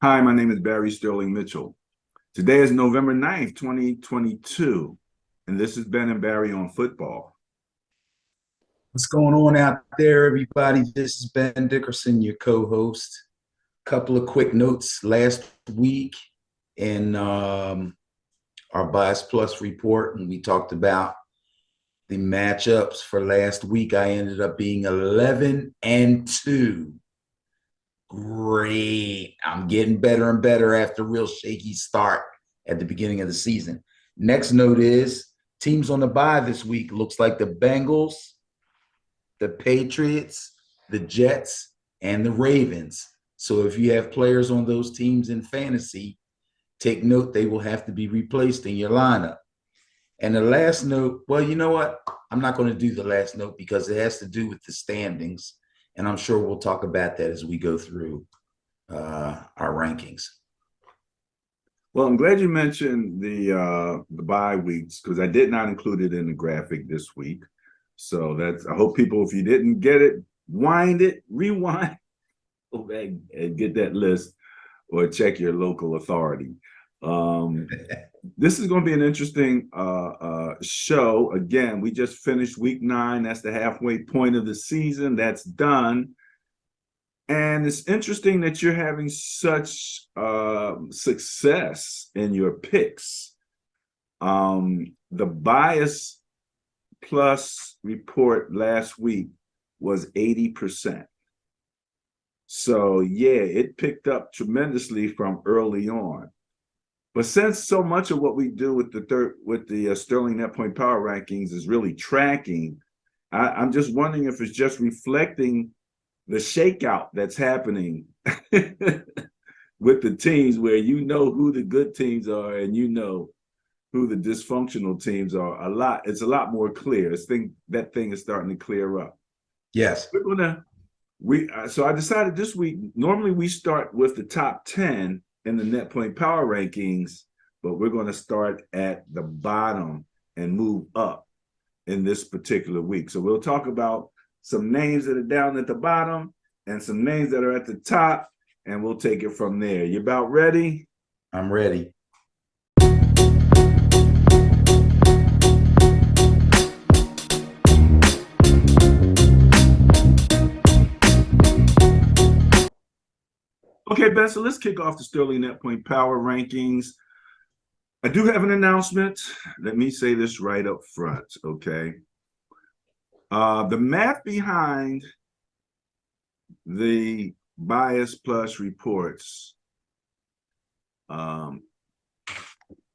Hi, my name is Barry Sterling Mitchell. Today is November 9th, 2022, and this is Ben and Barry on football. What's going on out there, everybody? This is Ben Dickerson, your co-host. Couple of quick notes. Last week in our Bias Plus report, and we talked about the matchups for last week. I ended up being 11-2. Great. I'm getting better and better after a real shaky start at the beginning of the season. Next note is teams on the bye this week. Looks like the Bengals, the Patriots, the Jets, and the Ravens. So if you have players on those teams in fantasy, take note they will have to be replaced in your lineup. And the last note, well, you know what? I'm not going to do the last note because it has to do with the standings. And I'm sure we'll talk about that as we go through our rankings. Well, I'm glad you mentioned the bye weeks because I did not include it in the graphic this week. So I hope people, if you didn't get it, rewind, go back and get that list or check your local authority. This is going to be an interesting show. Again, we just finished week 9. That's the halfway point of the season. That's done. And it's interesting that you're having such success in your picks. The Bias Plus report last week was 80%. So, yeah, it picked up tremendously from early on. But since so much of what we do with the Sterling Net Point Power Rankings is really tracking, I'm just wondering if it's just reflecting the shakeout that's happening with the teams, where you know who the good teams are and you know who the dysfunctional teams are. It's a lot more clear. That thing is starting to clear up. Yes. So I decided this week, normally we start with the top 10 in the Net Point Power Rankings, but we're going to start at the bottom and move up in this particular week. So we'll talk about some names that are down at the bottom and some names that are at the top, and we'll take it from there. You about ready? I'm ready. Okay, Ben, so let's kick off the Sterling Net Point Power Rankings. I do have an announcement. Let me say this right up front, okay? The math behind the Bias Plus reports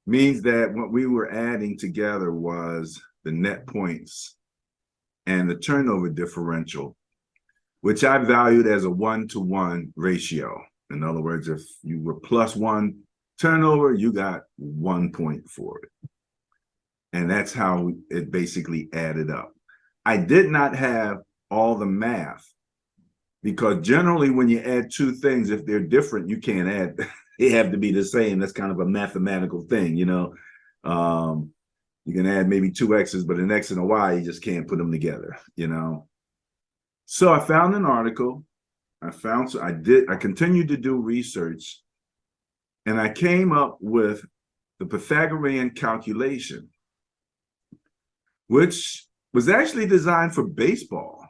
means that what we were adding together was the net points and the turnover differential, which I valued as a 1-to-1 ratio. In other words, if you were +1 turnover, you got 1 point for it. And that's how it basically added up. I did not have all the math because generally when you add two things, if they're different, you can't add. They have to be the same. That's kind of a mathematical thing, you know. You can add maybe 2 X's, but an X and a Y, you just can't put them together, you know. So I found an article. I continued to do research, and I came up with the Pythagorean calculation, which was actually designed for baseball.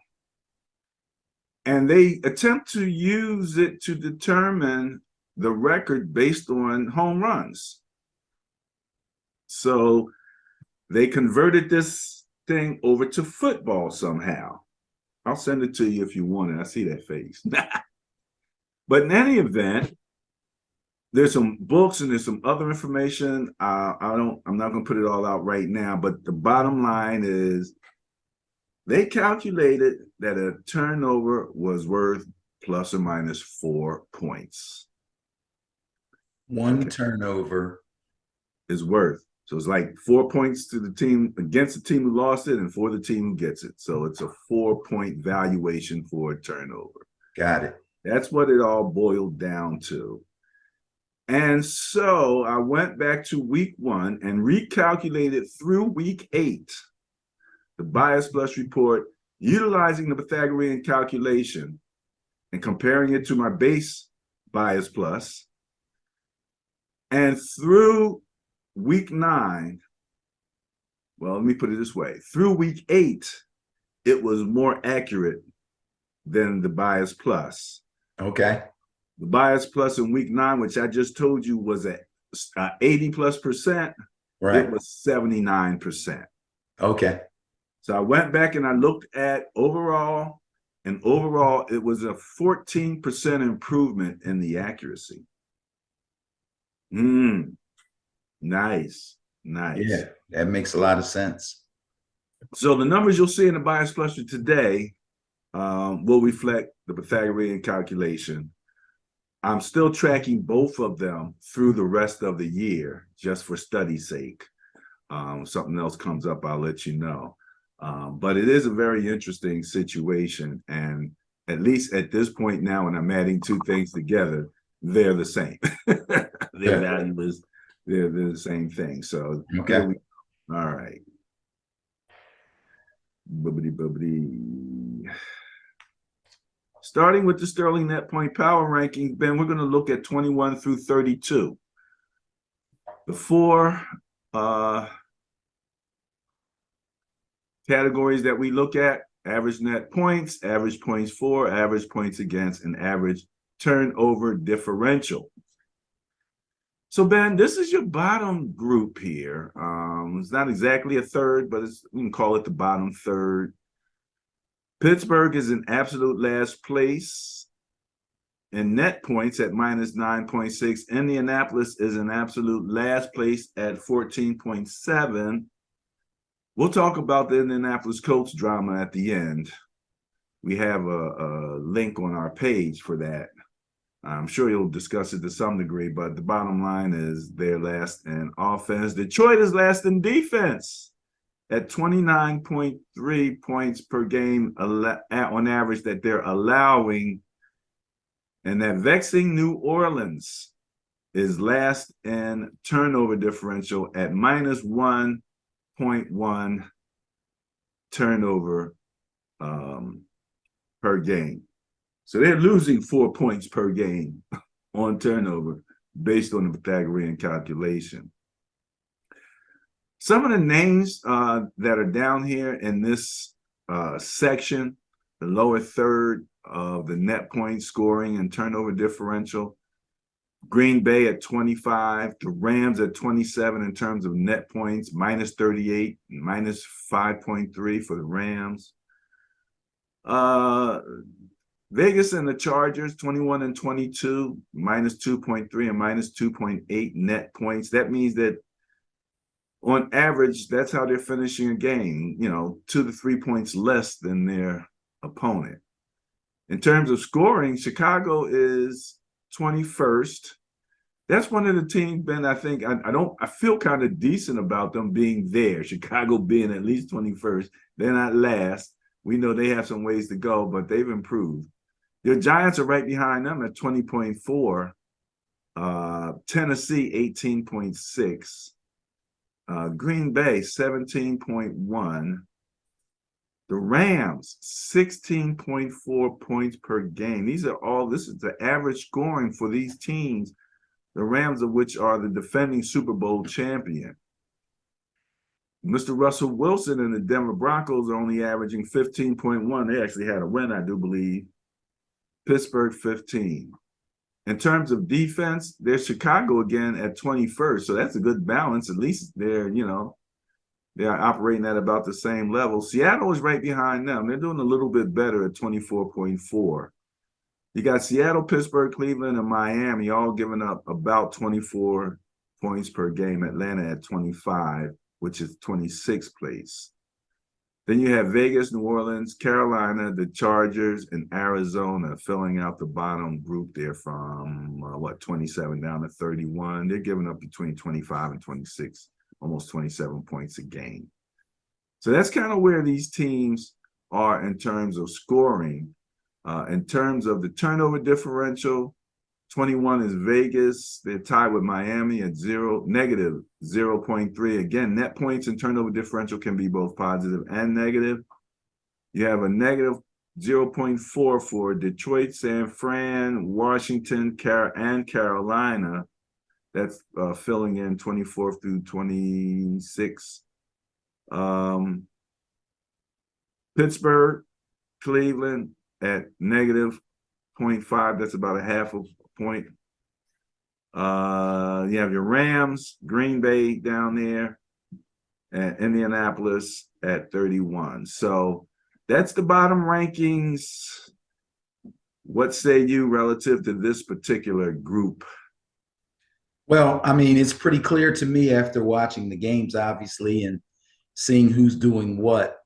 And they attempt to use it to determine the record based on home runs. So they converted this thing over to football somehow. I'll send it to you if you want it. I see that face. But in any event, there's some books and there's some other information. I'm not going to put it all out right now, but the bottom line is they calculated that a turnover was worth ±4 points. One turnover is worth. So it's like 4 points to the team against the team who lost it and for the team who gets it. So it's a 4-point valuation for a turnover. Got it. That's what it all boiled down to. And so I went back to week 1 and recalculated through week 8, the Bias Plus report, utilizing the Pythagorean calculation and comparing it to my base Bias Plus And through week 9, well, let me put it this way. Through week 8, it was more accurate than the bias plus. Okay. The bias plus in week 9, which I just told you was at 80+%, Right. it was 79%. Okay. So I went back and I looked at overall, and overall it was a 14% improvement in the accuracy. Nice. Yeah, that makes a lot of sense. So the numbers you'll see in the bias cluster today will reflect the Pythagorean calculation. I'm still tracking both of them through the rest of the year, just for study's sake. Something else comes up, I'll let you know. But it is a very interesting situation. And at least at this point now, when I'm adding two things together, they're the same. Their value is, they're the same thing. So Okay. here we go. All right. Bubbity. Starting with the Sterling Net Point Power Ranking, Ben, we're going to look at 21 through 32. The 4 categories that we look at: average net points, average points for, average points against, and average turnover differential. So, Ben, this is your bottom group here. It's not exactly a third, but we can call it the bottom third. Pittsburgh is in absolute last place in net points at -9.6. Indianapolis is in absolute last place at 14.7. We'll talk about the Indianapolis Colts drama at the end. We have a link on our page for that. I'm sure you'll discuss it to some degree, but the bottom line is they're last in offense. Detroit is last in defense at 29.3 points per game on average that they're allowing. And that vexing New Orleans is last in turnover differential at -1.1 turnover per game. So they're losing 4 points per game on turnover based on the Pythagorean calculation. Some of the names that are down here in this section, the lower third of the net point scoring and turnover differential: Green Bay at 25, the Rams at 27 in terms of net points, -38, -5.3 for the Rams. Vegas and the Chargers, 21 and 22, -2.3 and -2.8 net points. That means that on average, that's how they're finishing a game, 2 to 3 points less than their opponent. In terms of scoring, Chicago is 21st. That's one of the teams, Ben, I think I feel kind of decent about them being there. Chicago being at least 21st. They're not last. We know they have some ways to go, but they've improved. Their Giants are right behind them at 20.4. Tennessee, 18.6. Green Bay, 17.1. The Rams, 16.4 points per game. This is the average scoring for these teams, the Rams of which are the defending Super Bowl champion. Mr. Russell Wilson and the Denver Broncos are only averaging 15.1. They actually had a win, I do believe. Pittsburgh, 15. In terms of defense, there's Chicago again at 21st. So that's a good balance. At least they're operating at about the same level. Seattle is right behind them. They're doing a little bit better at 24.4. You got Seattle, Pittsburgh, Cleveland, and Miami all giving up about 24 points per game. Atlanta at 25, which is 26th place. Then you have Vegas, New Orleans, Carolina, the Chargers, and Arizona filling out the bottom group there from, 27 down to 31. They're giving up between 25 and 26, almost 27 points a game. So that's kind of where these teams are in terms of scoring. In terms of the turnover differential, 21 is Vegas. They're tied with Miami at negative 0.3. Again, net points and turnover differential can be both positive and negative. You have a negative 0.4 for Detroit, San Fran, Washington, and Carolina. That's filling in 24th through 26th. Pittsburgh, Cleveland at negative 0.5. That's about a half a point. You have your Rams, Green Bay down there, and Indianapolis at 31. So that's the bottom rankings. What say you relative to this particular group? Well, I mean, it's pretty clear to me after watching the games, obviously, and seeing who's doing what,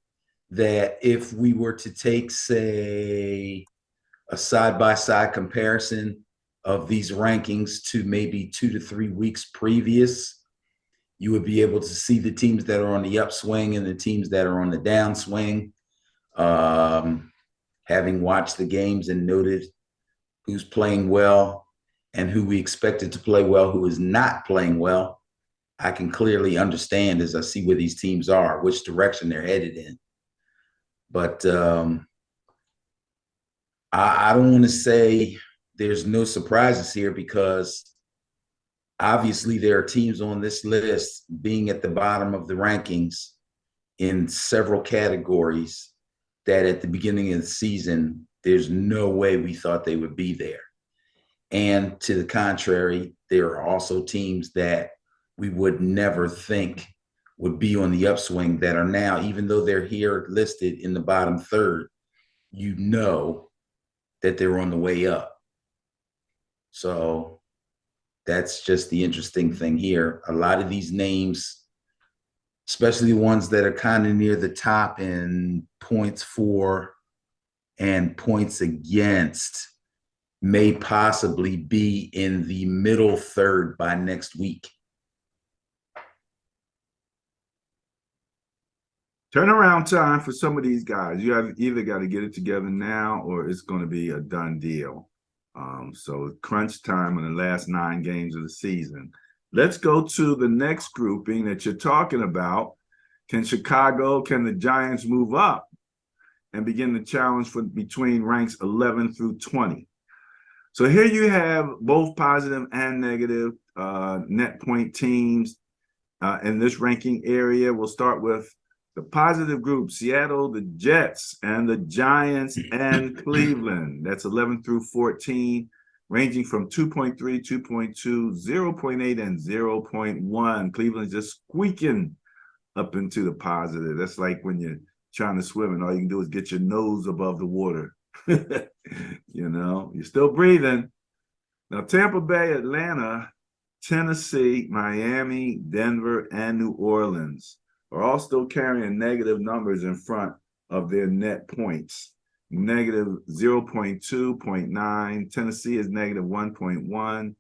that if we were to take, say, a side-by-side comparison of these rankings to maybe 2 to 3 weeks previous, you would be able to see the teams that are on the upswing and the teams that are on the downswing. Having watched the games and noted who's playing well and who we expected to play well, who is not playing well, I can clearly understand as I see where these teams are, which direction they're headed in. But I don't want to say there's no surprises here, because obviously there are teams on this list being at the bottom of the rankings in several categories that at the beginning of the season, there's no way we thought they would be there. And to the contrary, there are also teams that we would never think would be on the upswing that are now, even though they're here listed in the bottom third, you know that they're on the way up. So that's just the interesting thing here. A lot of these names, especially the ones that are kind of near the top in points for and points against, may possibly be in the middle third by next week. Turnaround time for some of these guys. You have either got to get it together now or it's going to be a done deal. So crunch time in the last 9 games of the season. Let's go to the next grouping that you're talking about. Can the Giants move up and begin the challenge for between ranks 11 through 20? So here you have both positive and negative net point teams in this ranking area. We'll start with the positive group: Seattle, the Jets, and the Giants, and Cleveland. That's 11 through 14, ranging from 2.3, 2.2, 0.8, and 0.1. Cleveland's just squeaking up into the positive. That's like when you're trying to swim and all you can do is get your nose above the water. You know, you're still breathing. Now, Tampa Bay, Atlanta, Tennessee, Miami, Denver, and New Orleans are all still carrying negative numbers in front of their net points. Negative 0.2, 0.9. Tennessee is negative 1.1.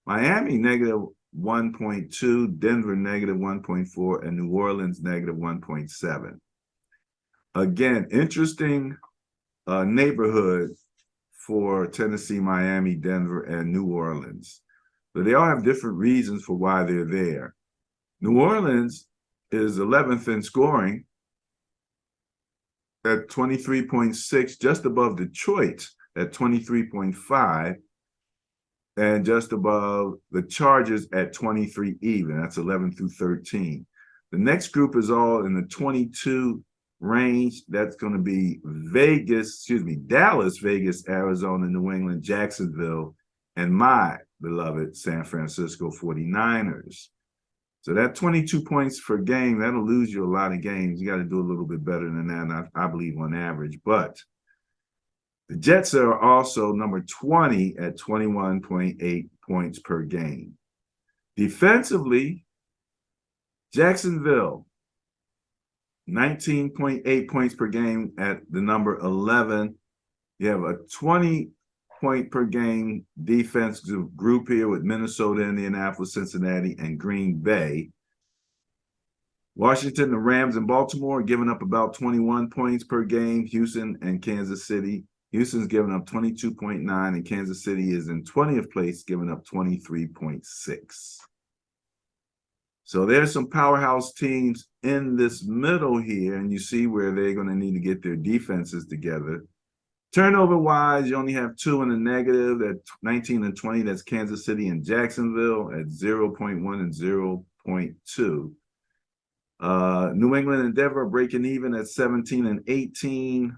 Miami, negative 1.2. Denver, negative 1.4. And New Orleans, negative 1.7. Again, interesting neighborhood for Tennessee, Miami, Denver, and New Orleans. But they all have different reasons for why they're there. New Orleans is 11th in scoring at 23.6, just above Detroit at 23.5, and just above the Chargers at 23 even. That's 11 through 13. The next group is all in the 22 range. That's going to be Dallas, Vegas, Arizona, New England, Jacksonville, and my beloved San Francisco 49ers. So that 22 points per game, that'll lose you a lot of games. You got to do a little bit better than that, I believe, on average. But the Jets are also number 20 at 21.8 points per game. Defensively, Jacksonville, 19.8 points per game at the number 11. You have a 20-point per game defensive group here with Minnesota, Indianapolis, Cincinnati, and Green Bay. Washington, the Rams, and Baltimore are giving up about 21 points per game. Houston and Kansas City. Houston's giving up 22.9, and Kansas City is in 20th place, giving up 23.6. So there's some powerhouse teams in this middle here, and you see where they're going to need to get their defenses together. Turnover wise, you only have 2 in the negative at 19 and 20. That's Kansas City and Jacksonville at 0.1 and 0.2. New England and Denver breaking even at 17 and 18.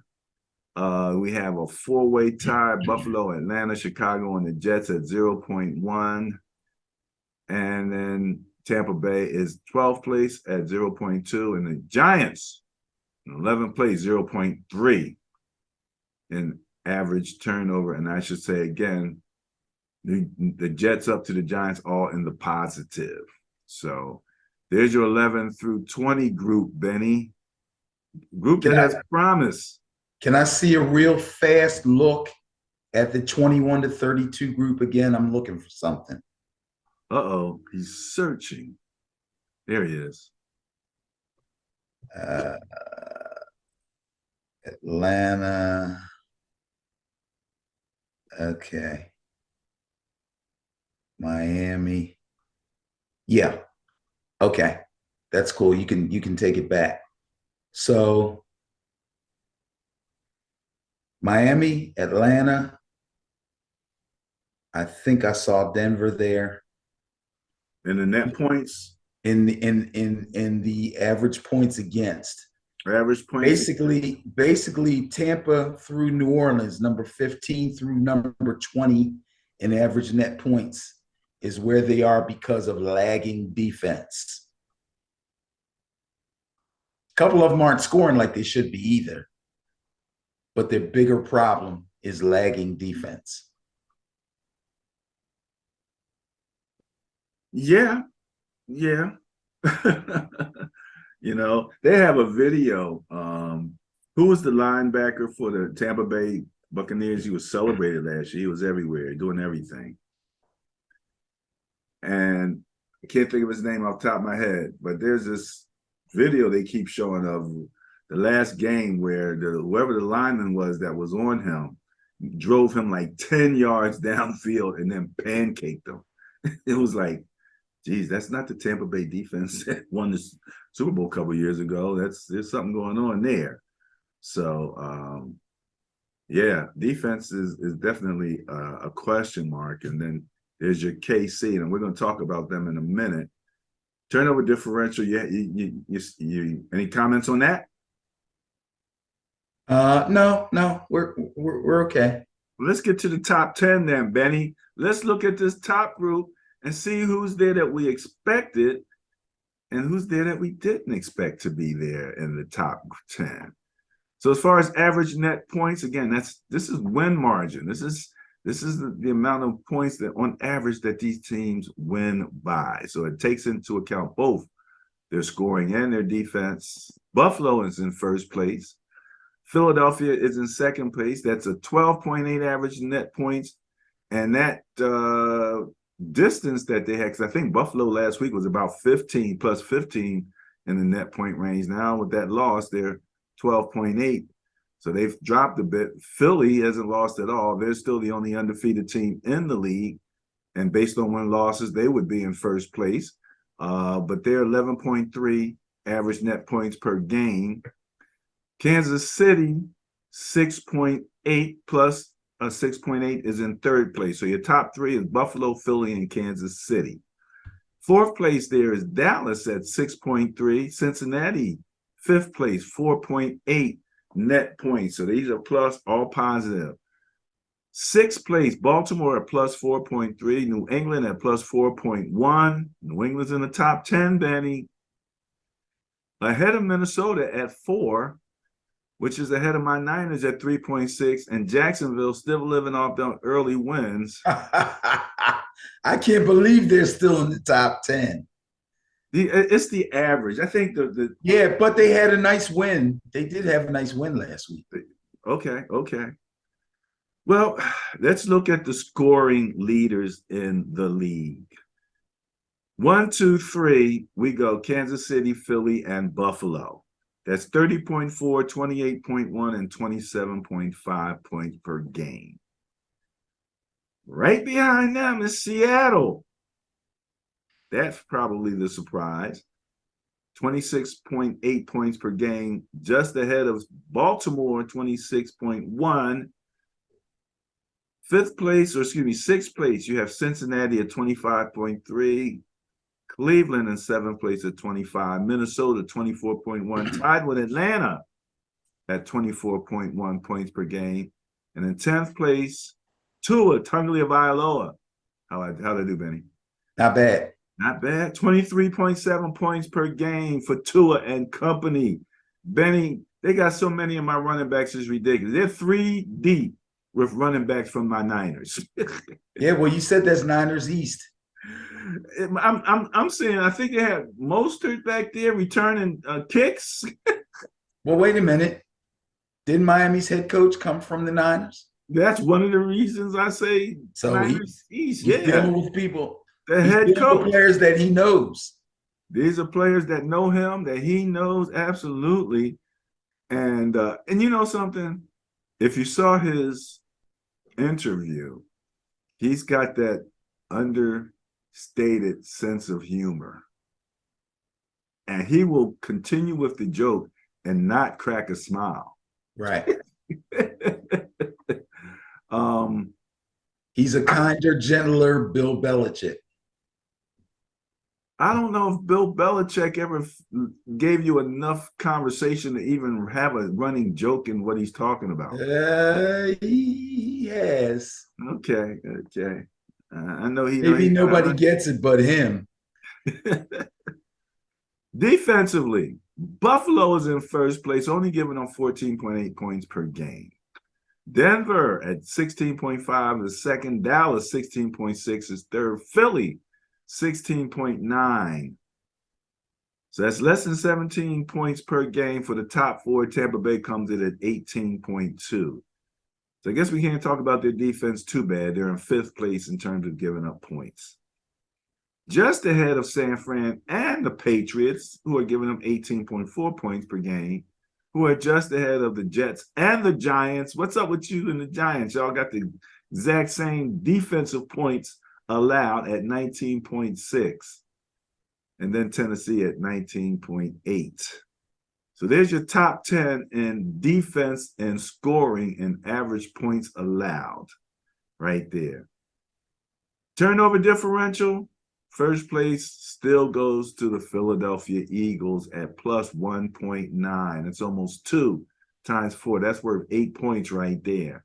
We have a 4-way tie: Buffalo, Atlanta, Chicago, and the Jets at 0.1. And then Tampa Bay is 12th place at 0.2. And the Giants, in 11th place, 0.3 in average turnover. And I should say again, the Jets up to the Giants all in the positive. So there's your 11 through 20 group, Benny. Group that has promise. Can I see a real fast look at the 21 to 32 group again? I'm looking for something. Uh-oh, he's searching. There he is. Atlanta. Okay. Miami. Yeah. Okay. That's cool. You can take it back. So Miami, Atlanta. I think I saw Denver there. And the net points? In the average points against. Average points. Basically Tampa through New Orleans, number 15 through number 20 in average net points is where they are because of lagging defense. A couple of them aren't scoring like they should be either, but their bigger problem is lagging defense. Yeah. You know, they have a video. Who was the linebacker for the Tampa Bay Buccaneers? He was celebrated last year. He was everywhere, doing everything. And I can't think of his name off the top of my head, but there's this video they keep showing of the last game where whoever the lineman was that was on him drove him like 10 yards downfield and then pancaked him. It was like, geez, that's not the Tampa Bay defense that won the Super Bowl a couple years ago. There's something going on there. So yeah, defense is definitely a question mark. And then there's your KC, and we're going to talk about them in a minute. Turnover differential. Yeah, you any comments on that? No, we're okay. Let's get to the top 10 then, Benny. Let's look at this top group and see who's there that we expected and who's there that we didn't expect to be there in the top 10. So as far as average net points, again, this is win margin. This is the amount of points that on average that these teams win by. So it takes into account both their scoring and their defense. Buffalo is in first place. Philadelphia is in second place. That's a 12.8 average net points. And that distance that they had, because I think Buffalo last week was about 15 plus 15 in the net point range. Now with that loss, they're 12.8. So they've dropped a bit. Philly hasn't lost at all. They're still the only undefeated team in the league. And based on win losses, they would be in first place. But they're 11.3 average net points per game. Kansas City, 6.8 plus a 6.8 is in third place. So your top three is Buffalo, Philly, and Kansas City. Fourth place there is Dallas at 6.3. Cincinnati, fifth place, 4.8 net points. So these are plus, all positive. Sixth place, Baltimore at plus 4.3. New England at plus 4.1. New England's in the top 10, Benny. Ahead of Minnesota at 4, which is ahead of my Niners at 3.6, and Jacksonville still living off them early wins. I can't believe they're still in the top 10. It's the average. I think yeah, but they had a nice win. They did have a nice win last week. Okay. Well, let's look at the scoring leaders in the league. 1, 2, 3, we go Kansas City, Philly, and Buffalo. That's 30.4, 28.1, and 27.5 points per game. Right behind them is Seattle. That's probably the surprise. 26.8 points per game, just ahead of Baltimore, 26.1. Sixth place, you have Cincinnati at 25.3, Cleveland in seventh place at 25, Minnesota 24.1, tied with Atlanta at 24.1 points per game. And in 10th place, Tua Tagovailoa. How'd I do, Benny? Not bad. Not bad. 23.7 points per game for Tua and company. Benny, they got so many of my running backs is ridiculous. They're 3 deep with running backs from my Niners. Yeah, well, you said that's Niners East. I'm saying I think they had Mostert back there returning kicks. Well, wait a minute. Didn't Miami's head coach come from the Niners? That's one of the reasons I say So Niners he's East. dealing with people. The He's head dealing with coach. players that he knows. These are players that know him, that he knows absolutely. And you know something? If you saw his interview, he's got that understated sense of humor. And he will continue with the joke and not crack a smile. Right. He's a kinder, gentler Bill Belichick. I don't know if Bill Belichick ever gave you enough conversation to even have a running joke in what he's talking about. Yes. Okay. I know he. Maybe nobody gets it but him. Defensively, Buffalo is in first place, only giving them 14.8 points per game. Denver at 16.5 is second. Dallas 16.6 is third. Philly 16.9. So that's less than 17 points per game for the top four. Tampa Bay comes in at 18.2. So I guess we can't talk about their defense too bad. They're in fifth place in terms of giving up points. Just ahead of San Fran and the Patriots, who are giving them 18.4 points per game, who are just ahead of the Jets and the Giants. What's up with you and the Giants? Y'all got the exact same defensive points allowed at 19.6. And then Tennessee at 19.8. So there's your top 10 in defense and scoring and average points allowed right there. Turnover differential, first place still goes to the Philadelphia Eagles at plus 1.9. It's almost 2 times 4. That's worth 8 points right there.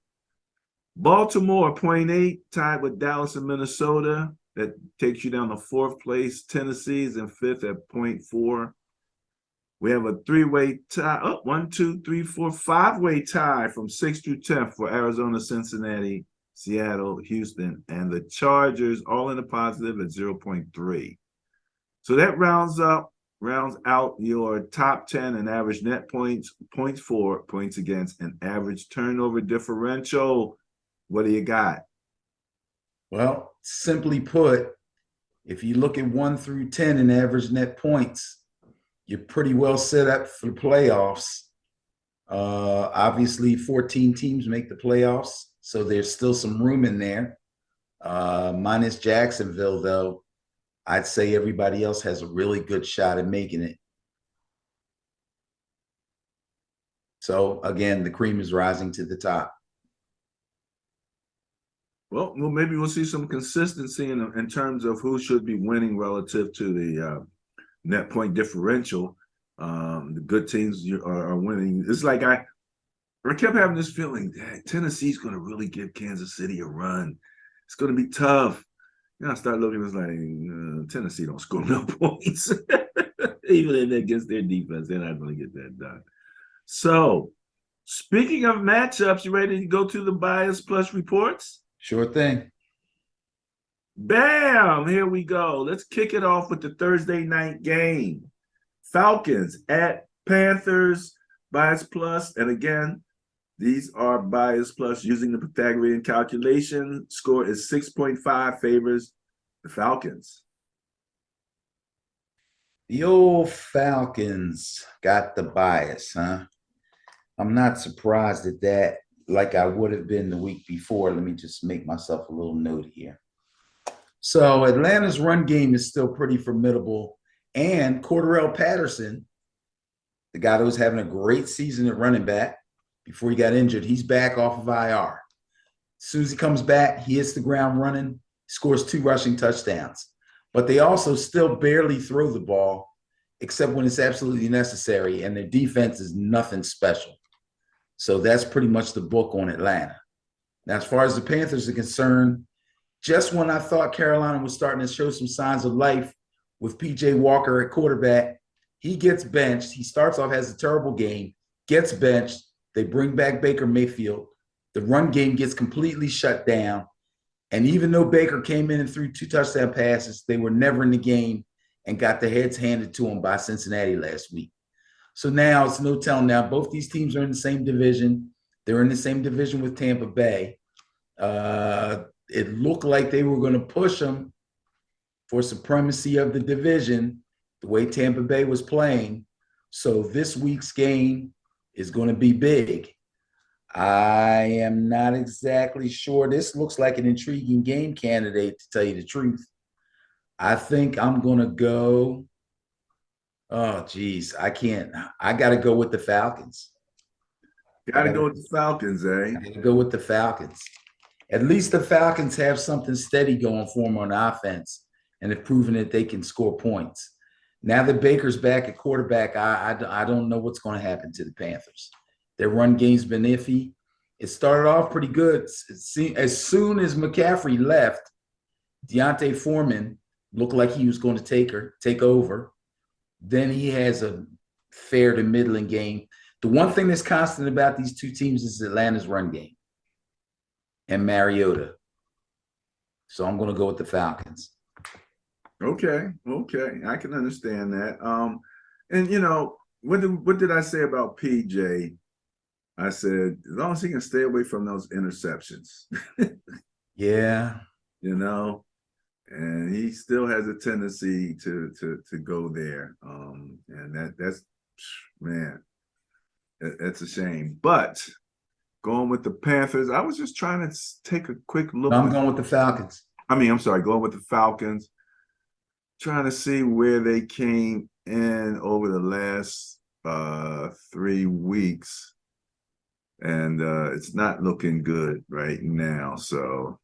Baltimore, 0.8, tied with Dallas and Minnesota. That takes you down to fourth place. Tennessee's in fifth at 0.4. We have a three-way tie. Oh, 1, 2, 3, 4, 5-way tie from 6th through 10th for Arizona, Cincinnati, Seattle, Houston, and the Chargers, all in the positive at 0.3. So that rounds out your top 10 in average net points, points for, points against, and average turnover differential. What do you got? Well, simply put, if you look at 1 through 10 in average net points, you're pretty well set up for the playoffs. Obviously, 14 teams make the playoffs, so there's still some room in there. Minus Jacksonville, though, I'd say everybody else has a really good shot at making it. So, again, the cream is rising to the top. Well, maybe we'll see some consistency in terms of who should be winning relative to the net point differential. The good teams are winning. It's like I kept having this feeling that Tennessee's going to really give Kansas City a run. It's going to be tough. I start looking, it's like Tennessee don't score no points. Even against their defense, they're not going to get that done. So, speaking of matchups, you ready to go to the Bias Plus reports? Sure thing. Bam! Here we go. Let's kick it off with the Thursday night game. Falcons at Panthers, Bias Plus. And again, these are Bias Plus using the Pythagorean calculation. Score is 6.5, favors the Falcons. The old Falcons got the bias, huh? I'm not surprised at that, like I would have been the week before. Let me just make myself a little note here. So Atlanta's run game is still pretty formidable. And Cordarrelle Patterson, the guy that was having a great season at running back before he got injured, he's back off of IR. As soon as he comes back, he hits the ground running, scores 2 rushing touchdowns. But they also still barely throw the ball, except when it's absolutely necessary, and their defense is nothing special. So that's pretty much the book on Atlanta. Now, as far as the Panthers are concerned, just when I thought Carolina was starting to show some signs of life with PJ Walker at quarterback, he gets benched. He starts off, has a terrible game, gets benched. They bring back Baker Mayfield. The run game gets completely shut down. And even though Baker came in and threw 2 touchdown passes, they were never in the game and got their heads handed to them by Cincinnati last week. So now it's no telling. Now both these teams are in the same division. They're in the same division with Tampa Bay. It looked like they were going to push them for supremacy of the division, the way Tampa Bay was playing. So this week's game is going to be big. I am not exactly sure. This looks like an intriguing game candidate, to tell you the truth. I think I'm going to go. Oh, geez, I can't. I got to go with the Falcons. Got to go with the Falcons, eh? I got to go with the Falcons. At least the Falcons have something steady going for them on offense and have proven that they can score points. Now that Baker's back at quarterback, I don't know what's going to happen to the Panthers. Their run game's been iffy. It started off pretty good. As soon as McCaffrey left, Deontay Foreman looked like he was going to take over. Then he has a fair to middling game. The one thing that's constant about these two teams is Atlanta's run game and Mariota. So I'm going to go with the Falcons. Okay, I can understand that. And you know, what did I say about PJ? I said, as long as he can stay away from those interceptions. Yeah. You know, and he still has a tendency to go there. And that's man, that's a shame. But going with the Panthers, I was just trying to take a quick look. No, I'm going with the Falcons. I'm sorry, going with the Falcons, trying to see where they came in over the last 3 weeks. And it's not looking good right now. So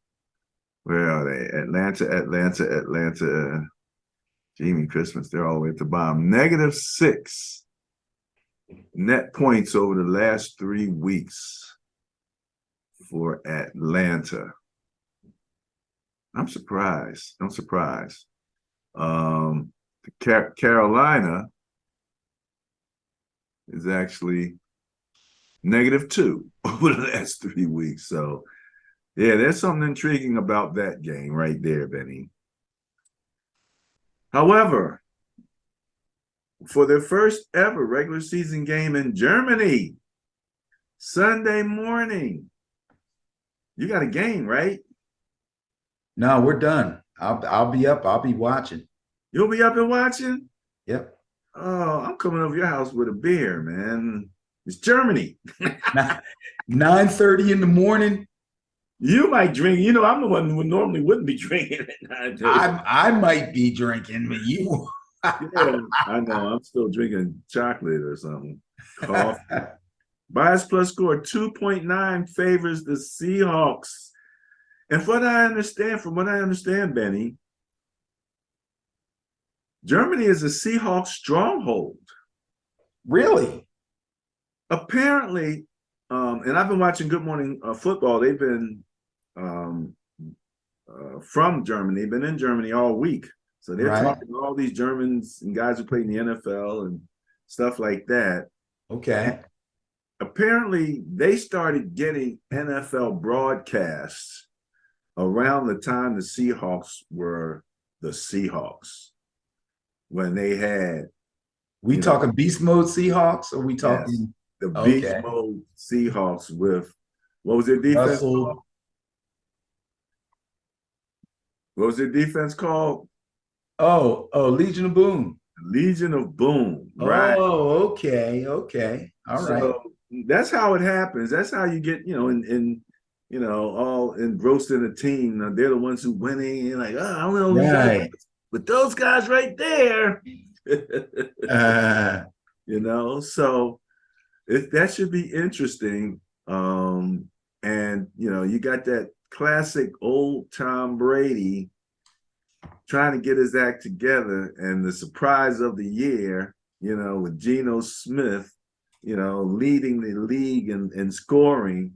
where are they? Atlanta. Jamie Christmas, they're all the way at the bottom. -6 net points over the last 3 weeks for Atlanta. I'm surprised. Carolina is actually -2 over the last 3 weeks. So, yeah, there's something intriguing about that game right there, Benny. However, for their first ever regular season game in Germany, Sunday morning, you got a game, right? No, we're done. I'll be up. I'll be watching. You'll be up and watching? Yep. Oh, I'm coming over your house with a beer, man. It's Germany. 9:30 in the morning. You might drink. You know, I'm the one who normally wouldn't be drinking at 9:30. I might be drinking, but you. Yeah, I know. I'm still drinking chocolate or something. Coffee. Bias plus score 2.9 favors the Seahawks. And from what I understand, Benny, Germany is a Seahawks stronghold. Really? Apparently, and I've been watching Good Morning Football. They've been from Germany, been in Germany all week. So they're talking to all these Germans and guys who played in the NFL and stuff like that. Okay. And apparently, they started getting NFL broadcasts around the time the Seahawks were the Seahawks. When they had. We talking beast mode Seahawks, or we talking the beast mode Seahawks with, what was their defense called? What was their defense called? Oh, Legion of Boom. Legion of Boom, right? Oh, okay. All right. So that's how it happens. That's how you get, all engrossed in a team. They're the ones who winning. You're like, I don't know, right. But those guys right there, so that should be interesting. And And, you got that classic old Tom Brady trying to get his act together, and the surprise of the year, with Geno Smith, leading the league in scoring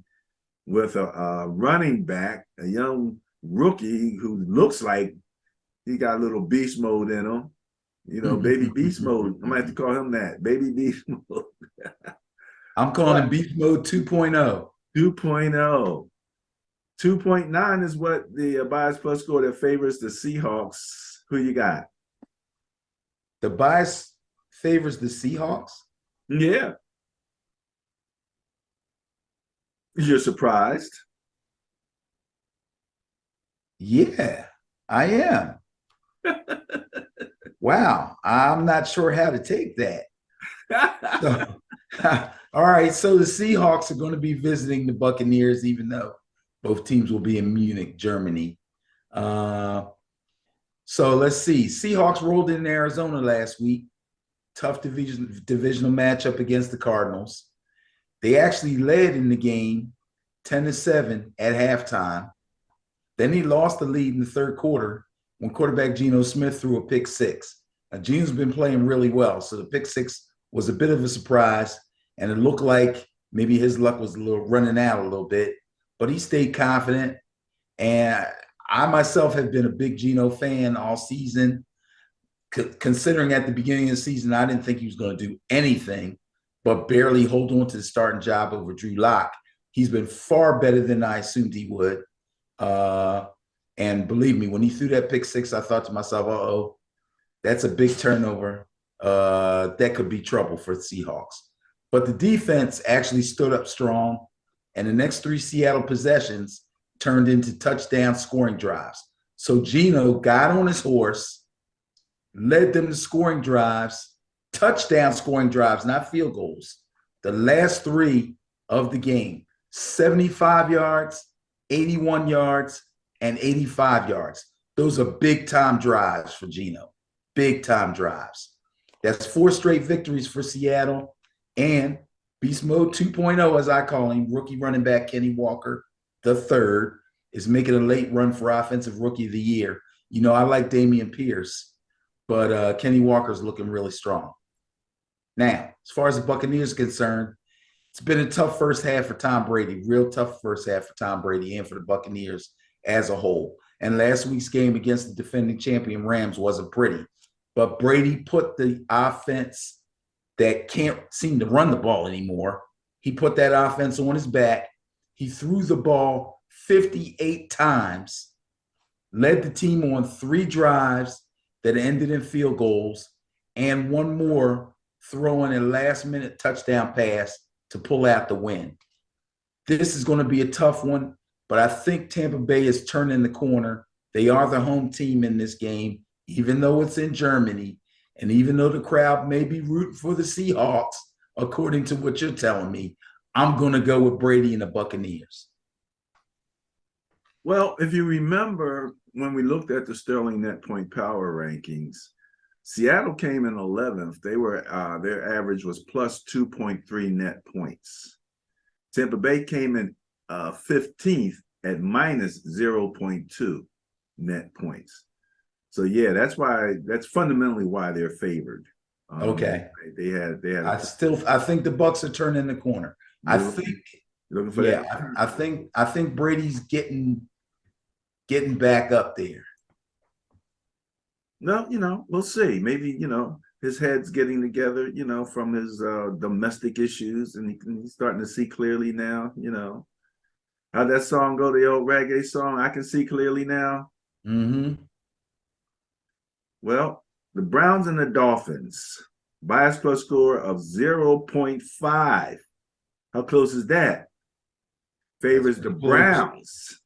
with a running back, a young rookie who looks like he got a little beast mode in him. Baby beast mode. I'm gonna have to call him that. Baby beast mode. I'm calling him beast mode 2.0. 2.0. 2.9 is what the bias plus score that favors the Seahawks. Who you got? The bias favors the Seahawks? Yeah. You're surprised? Yeah, I am. Wow, I'm not sure how to take that. So, all right, so the Seahawks are going to be visiting the Buccaneers, even though both teams will be in Munich, Germany. So let's see. Seahawks rolled in Arizona last week. Tough divisional matchup against the Cardinals. They actually led in the game 10-7 at halftime. Then he lost the lead in the third quarter when quarterback Geno Smith threw a pick six. Now, Geno's been playing really well, so the pick six was a bit of a surprise, and it looked like maybe his luck was running out a little bit, but he stayed confident. And I myself have been a big Geno fan all season. Considering at the beginning of the season, I didn't think he was going to do anything but barely hold on to the starting job over Drew Lock. He's been far better than I assumed he would. And believe me, when he threw that pick six, I thought to myself, uh-oh, that's a big turnover. That could be trouble for the Seahawks. But the defense actually stood up strong, and the next three Seattle possessions turned into touchdown scoring drives. So Geno got on his horse, led them to scoring drives, touchdown scoring drives, not field goals. The last three of the game, 75 yards, 81 yards, and 85 yards. Those are big-time drives for Geno. Big-time drives. That's 4 straight victories for Seattle. And Beast Mode 2.0, as I call him, rookie running back Kenny Walker III is making a late run for Offensive Rookie of the Year. I like Dameon Pierce, but Kenny Walker's looking really strong. Now, as far as the Buccaneers are concerned, it's been a tough first half for Tom Brady, real tough first half for Tom Brady and for the Buccaneers as a whole. And last week's game against the defending champion Rams wasn't pretty. But Brady put the offense that can't seem to run the ball anymore, he put that offense on his back. He threw the ball 58 times, led the team on 3 drives that ended in field goals, and one more throwing a last-minute touchdown pass to pull out the win. This is going to be a tough one, but I think Tampa Bay is turning the corner. They are the home team in this game, even though it's in Germany, and even though the crowd may be rooting for the Seahawks, according to what you're telling me, I'm going to go with Brady and the Buccaneers. Well, if you remember when we looked at the Sterling net point power rankings, Seattle came in 11th. They were their average was plus 2.3 net points. Tampa Bay came in 15th at minus 0.2 net points. So yeah, that's fundamentally why they're favored. Okay. They had. I think the Bucks are turning the corner. Looking for that. I think Brady's getting back up there. No, we'll see. Maybe, his head's getting together, from his domestic issues, and he's starting to see clearly now, How'd that song go, the old reggae song, I Can See Clearly Now? Mm-hmm. Well, the Browns and the Dolphins, bias plus score of 0.5. How close is that? Favors the Browns.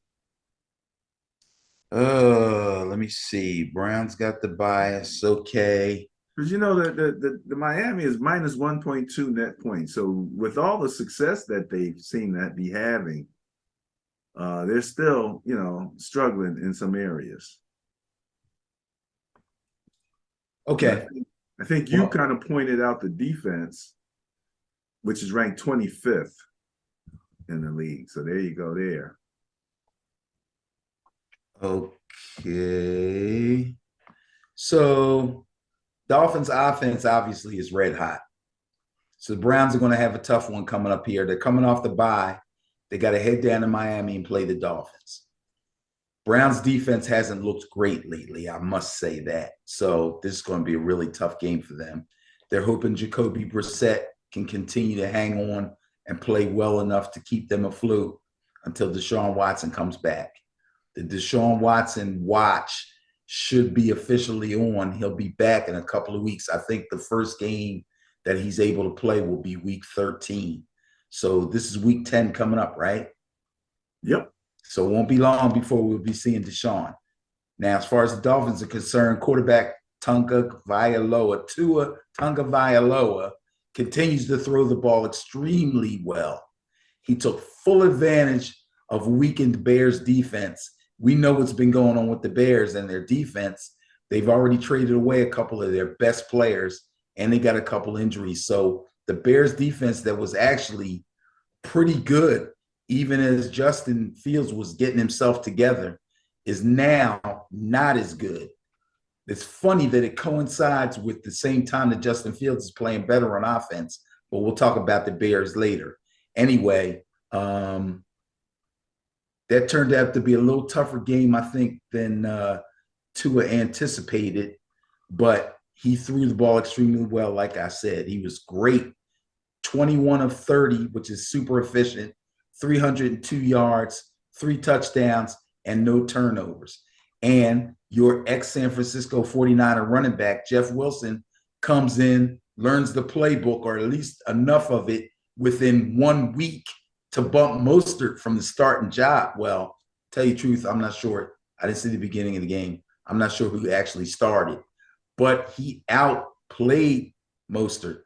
Let me see. Browns got the bias. Okay. Because the Miami is minus 1.2 net points. So with all the success that they seem to be having, they're still, struggling in some areas. Okay. I think you kind of pointed out the defense, which is ranked 25th. in the league. So there you go there. Okay. So Dolphins offense obviously is red hot. So the Browns are going to have a tough one coming up here. They're coming off the bye. They got to head down to Miami and play the Dolphins. Browns defense hasn't looked great lately, I must say that. So this is going to be a really tough game for them. They're hoping Jacoby Brissett can continue to hang on and play well enough to keep them afloat until Deshaun Watson comes back. The Deshaun Watson watch should be officially on. He'll be back in a couple of weeks. I think the first game that he's able to play will be week 13. So this is week 10 coming up, right? Yep. So it won't be long before we'll be seeing Deshaun. Now, as far as the Dolphins are concerned, quarterback Tua Tagovailoa continues to throw the ball extremely well. He took full advantage of weakened Bears defense. We know what's been going on with the Bears and their defense. They've already traded away a couple of their best players, and they got a couple injuries. So the Bears defense that was actually pretty good, even as Justin Fields was getting himself together, is now not as good. It's funny that it coincides with the same time that Justin Fields is playing better on offense, but we'll talk about the Bears later. Anyway, that turned out to be a little tougher game, I think, than Tua anticipated, but he threw the ball extremely well, like I said. He was great. 21 of 30, which is super efficient, 302 yards, 3 touchdowns, and no turnovers. And your ex-San Francisco 49er running back, Jeff Wilson, comes in, learns the playbook, or at least enough of it within 1 week to bump Mostert from the starting job. Well, tell you the truth, I'm not sure. I didn't see the beginning of the game. I'm not sure who actually started, but he outplayed Mostert.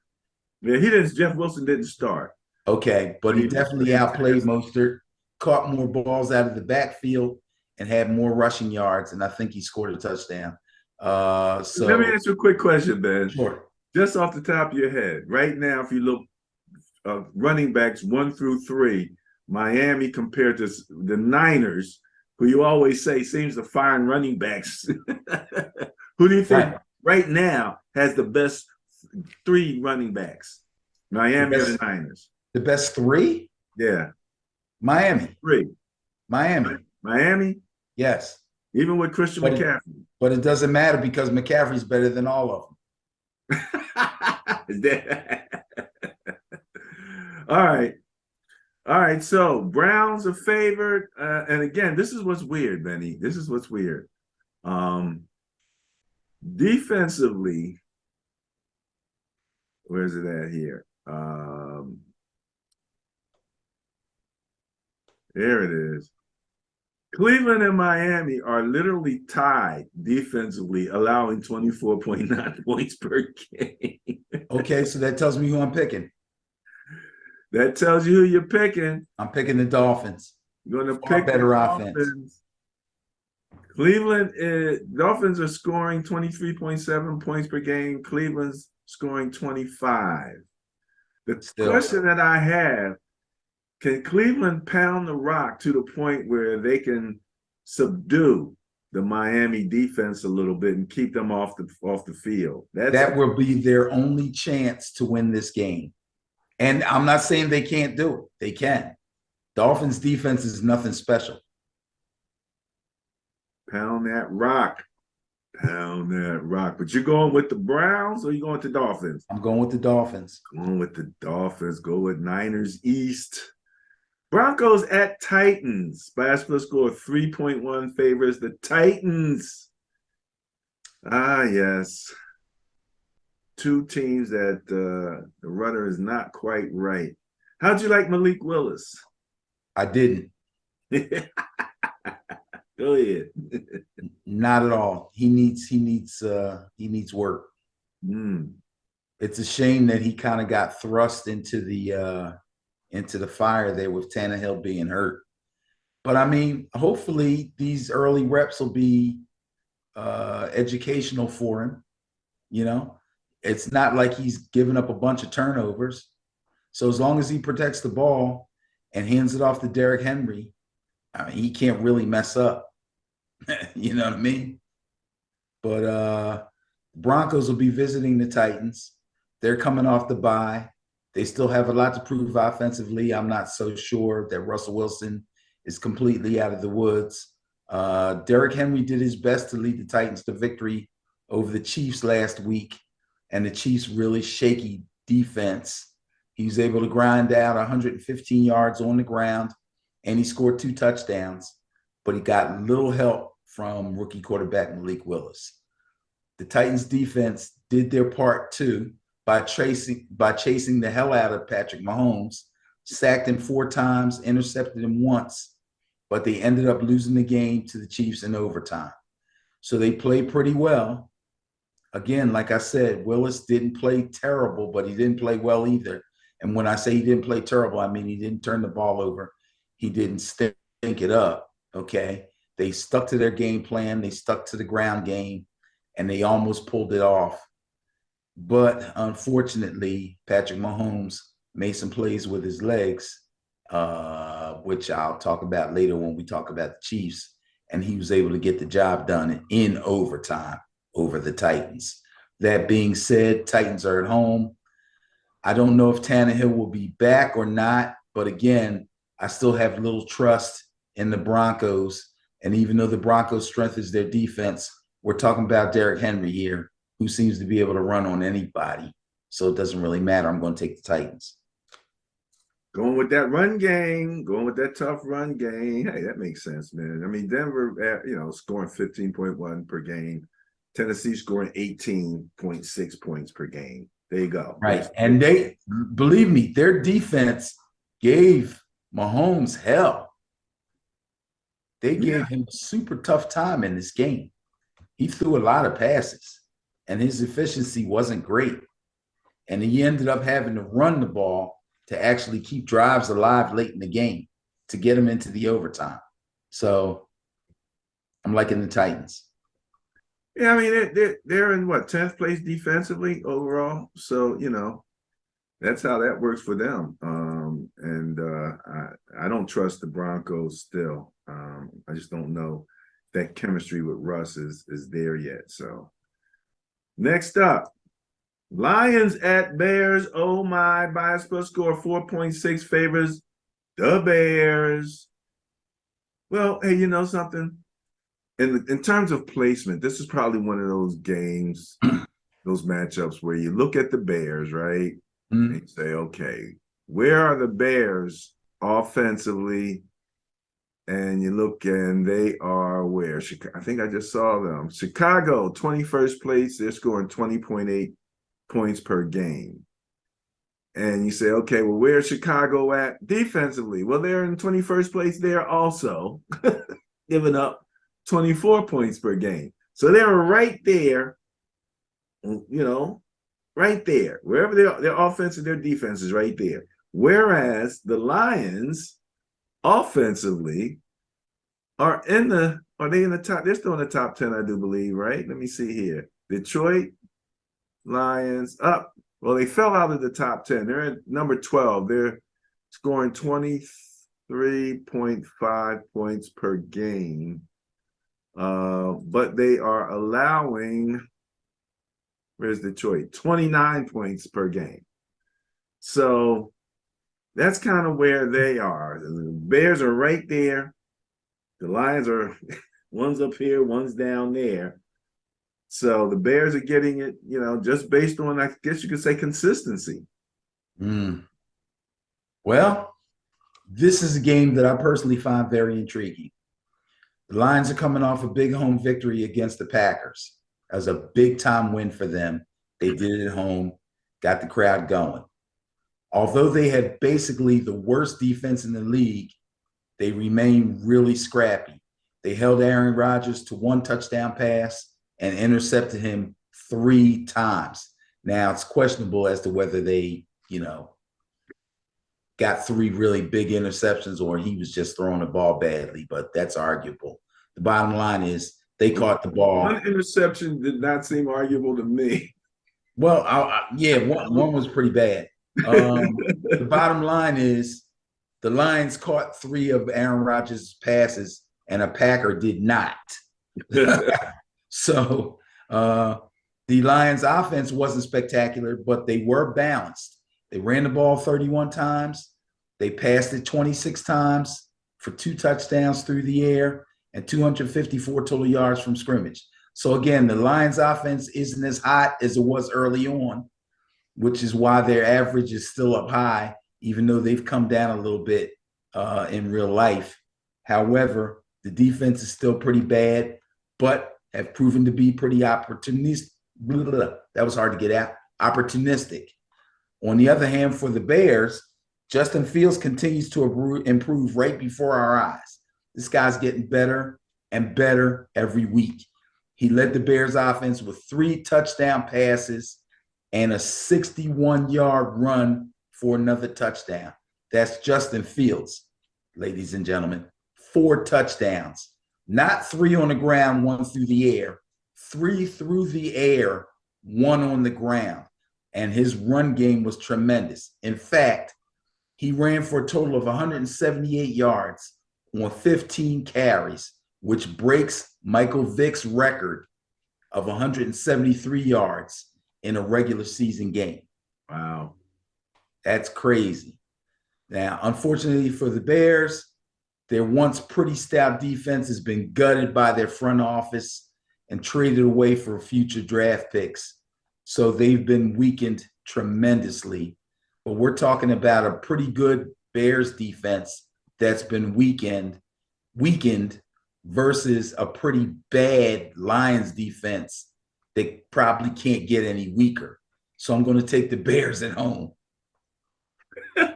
Yeah, Jeff Wilson didn't start. Okay, but he definitely outplayed Mostert, caught more balls out of the backfield, and had more rushing yards, and I think he scored a touchdown. Let me ask you a quick question, Ben. Sure. Just off the top of your head, right now, if you look running backs 1 through 3, Miami compared to the Niners, who you always say seems to find running backs. Who do you think right now has the best 3 running backs? Miami or the Niners? The best 3? Yeah. Miami. 3. Miami. Miami? Yes. Even with Christian McCaffrey. But it doesn't matter because McCaffrey's better than all of them. All right. All right. So Browns are favored. And again, this is what's weird, Benny. This is what's weird. Defensively, where's it at here? There it is. Cleveland and Miami are literally tied defensively, allowing 24.9 points per game. Okay, so that tells me who I'm picking. That tells you who you're picking. I'm picking the Dolphins. You're going to pick better offense. Cleveland, Dolphins are scoring 23.7 points per game. Cleveland's scoring 25. The question that I have, can Cleveland pound the rock to the point where they can subdue the Miami defense a little bit and keep them off the field? That will be their only chance to win this game. And I'm not saying they can't do it. They can. Dolphins defense is nothing special. Pound that rock. Pound that rock. But you're going with the Browns or you going with the Dolphins? I'm going with the Dolphins. Going with the Dolphins. Go with Niners East. Broncos at Titans. By a split score of 3.1 favors the Titans. Ah, yes. 2 teams that the runner is not quite right. How'd you like Malik Willis? I didn't. Go ahead. Not at all. He needs work. It's a shame that he kind of got thrust into the fire there with Tannehill being hurt. But I mean, hopefully these early reps will be educational for him. You know, it's not like he's giving up a bunch of turnovers. So as long as he protects the ball and hands it off to Derrick Henry, I mean, he can't really mess up. You know what I mean? But Broncos will be visiting the Titans. They're coming off the bye. They still have a lot to prove offensively. I'm not so sure that Russell Wilson is completely out of the woods. Derrick Henry did his best to lead the Titans to victory over the Chiefs last week, and the Chiefs' really shaky defense. He was able to grind out 115 yards on the ground, and he scored 2 touchdowns, but he got little help from rookie quarterback Malik Willis. The Titans defense did their part too by chasing the hell out of Patrick Mahomes, sacked him 4 times, intercepted him once, but they ended up losing the game to the Chiefs in overtime. So they played pretty well. Again, like I said, Willis didn't play terrible, but he didn't play well either. And when I say he didn't play terrible, I mean he didn't turn the ball over. He didn't stink it up, okay? They stuck to their game plan. They stuck to the ground game, and they almost pulled it off. But unfortunately, Patrick Mahomes made some plays with his legs, which I'll talk about later when we talk about the Chiefs, and he was able to get the job done in overtime over the Titans. That being said, Titans are at home. I don't know if Tannehill will be back or not, but again, I still have little trust in the Broncos. And even though the Broncos' strength is their defense, we're talking about Derrick Henry here, who seems to be able to run on anybody. So it doesn't really matter. I'm going to take the Titans. Going with that run game, going with that tough run game. Hey, that makes sense, man. I mean, Denver, scoring 15.1 per game. Tennessee scoring 18.6 points per game. There you go. Right. And they, believe me, their defense gave Mahomes hell. They gave him a super tough time in this game. He threw a lot of passes, and his efficiency wasn't great. And he ended up having to run the ball to actually keep drives alive late in the game to get him into the overtime. So I'm liking the Titans. Yeah, I mean, they're in what, 10th place defensively overall. So, that's how that works for them. I don't trust the Broncos still. I just don't know that chemistry with Russ is there yet. So next up, Lions at Bears. Oh my, bias plus score 4.6 favors the Bears. Well, hey, you know something? In terms of placement, this is probably one of those games, those matchups where you look at the Bears, right? And you say, okay, where are the Bears offensively? And you look and they are where? I think I just saw them. Chicago, 21st place. They're scoring 20.8 points per game. And you say, okay, well, where's Chicago at defensively? Well, they're in 21st place there also, giving up 24 points per game. So they're right there, right there. Wherever their offense and their defense is right there. Whereas the Lions offensively are they in the top? They're still in the top 10, I do believe, right? Let me see here. Detroit Lions up. Well, they fell out of the top 10. They're at number 12. They're scoring 23.5 points per game. But they are allowing, where's Detroit? 29 points per game. So that's kind of where they are. The Bears are right there. The Lions are one's up here, one's down there. So the Bears are getting it, just based on, I guess you could say, consistency. Well, this is a game that I personally find very intriguing. The Lions are coming off a big home victory against the Packers. That was a big-time win for them. They did it at home, got the crowd going. Although they had basically the worst defense in the league, they remained really scrappy. They held Aaron Rodgers to 1 touchdown pass and intercepted him 3 times. Now, it's questionable as to whether they, got 3 really big interceptions or he was just throwing the ball badly, but that's arguable. The bottom line is they caught the ball. One interception did not seem arguable to me. Well, one was pretty bad. The bottom line is The Lions caught 3 of Aaron Rodgers' passes, and a Packer did not. So the Lions offense wasn't spectacular, but they were balanced. They ran the ball 31 times. They passed it 26 times for 2 touchdowns through the air and 254 total yards from scrimmage. So again, the Lions offense isn't as hot as it was early on, which is why their average is still up high, even though they've come down a little bit in real life. However, the defense is still pretty bad, but have proven to be pretty opportunistic. That was hard to get out. Opportunistic. On the other hand, for the Bears, Justin Fields continues to improve right before our eyes. This guy's getting better and better every week. He led the Bears offense with 3 touchdown passes and a 61-yard run for another touchdown. That's Justin Fields, ladies and gentlemen. 4 touchdowns. Not 3 on the ground, 1 through the air. 3 through the air, 1 on the ground. And his run game was tremendous. In fact, he ran for a total of 178 yards on 15 carries, which breaks Michael Vick's record of 173 yards in a regular season game. Wow. That's crazy. Now, unfortunately for the Bears, their once pretty stout defense has been gutted by their front office and traded away for future draft picks. So they've been weakened tremendously. But we're talking about a pretty good Bears defense that's been weakened versus a pretty bad Lions defense that probably can't get any weaker. So I'm going to take the Bears at home. How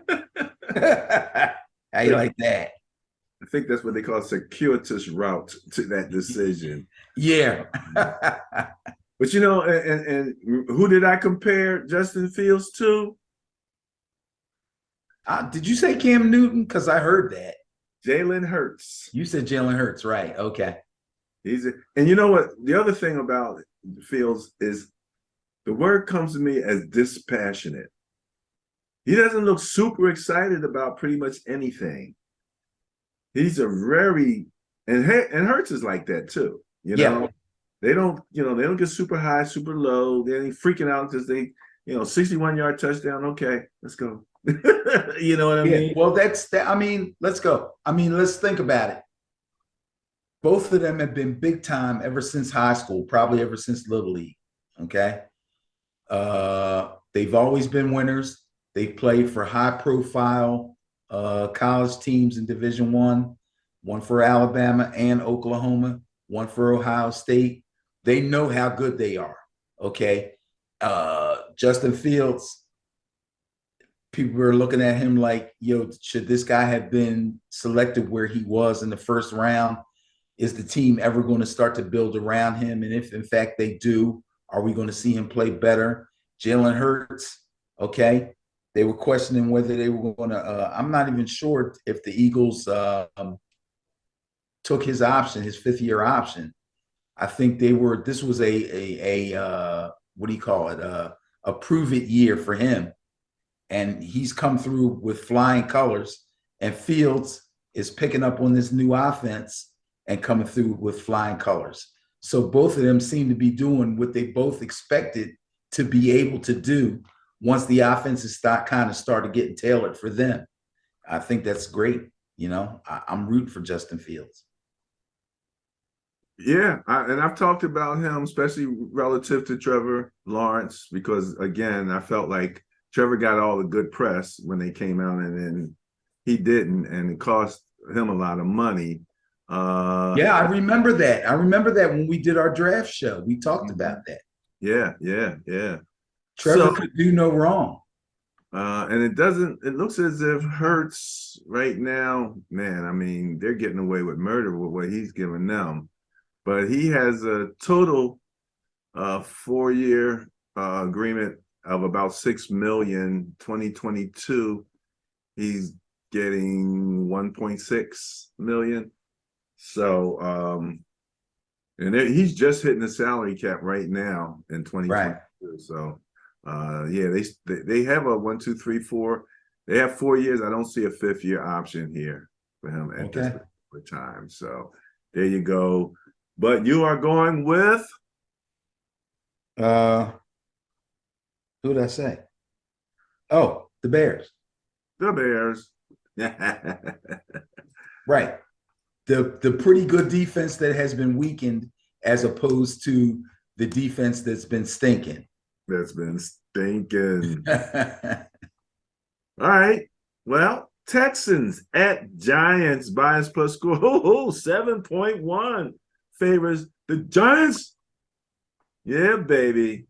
you like that? I think that's what they call a circuitous route to that decision. Yeah. But and who did I compare Justin Fields to? Did you say Cam Newton? Because I heard that. Jalen Hurts. You said Jalen Hurts, right? Okay. And you know what? The other thing about Fields is the word comes to me as dispassionate. He doesn't look super excited about pretty much anything. He's a very and Hurts is like that too. Yeah. They don't get super high, super low. They ain't freaking out because they 61-yard touchdown. Okay, let's go. You know what I mean? Well, I mean, let's go. I mean, let's think about it. Both of them have been big time ever since high school, probably ever since Little League. Okay. They've always been winners. They've played for high profile college teams in Division I, one for Alabama and Oklahoma, one for Ohio State. They know how good they are. Okay. Justin Fields, people were looking at him like, should this guy have been selected where he was in the first round? Is the team ever going to start to build around him? And if in fact they do, are we going to see him play better? Jalen Hurts, okay. They were questioning whether they were going to, I'm not even sure if the Eagles took his option, his 5th-year option. I think this was a what do you call it? A prove it year for him. And he's come through with flying colors, and Fields is picking up on this new offense and coming through with flying colors. So both of them seem to be doing what they both expected to be able to do once the offenses started getting tailored for them. I think that's great. I'm rooting for Justin Fields. Yeah, and I've talked about him, especially relative to Trevor Lawrence, because, again, I felt like Trevor got all the good press when they came out, and then he didn't, and it cost him a lot of money. Yeah, I remember that. I remember that when we did our draft show. We talked about that. Yeah. Trevor could do no wrong. And it looks as if Hurts right now, man, I mean, they're getting away with murder with what he's giving them. But he has a total 4-year agreement of about $6 million. 2022, he's getting 1.6 million. So, and he's just hitting the salary cap right now in 2022. Right. So, yeah, they have a 1, 2, 3, 4. They have 4 years. I don't see a 5th-year option here for him at this time. So there you go. But you are going with who did I say? Oh, the Bears. the Bears. Right. The pretty good defense that has been weakened as opposed to the defense that's been stinking. That's been stinking. All right. Well, Texans at Giants, bias plus score. 7.1 favors the Giants. Yeah, baby.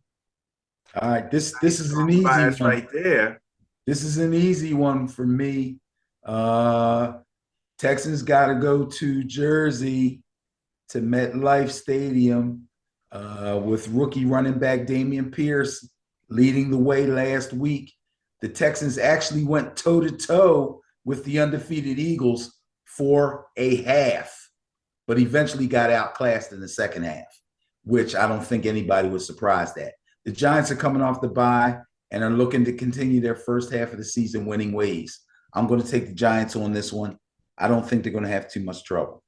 All right. This is an easy bias one right there. This is an easy one for me. Texans got to go to Jersey to MetLife Stadium with rookie running back Damian Pierce leading the way last week. The Texans actually went toe-to-toe with the undefeated Eagles for a half, but eventually got outclassed in the second half, which I don't think anybody was surprised at. The Giants are coming off the bye and are looking to continue their first half of the season winning ways. I'm going to take the Giants on this one. I don't think they're going to have too much trouble.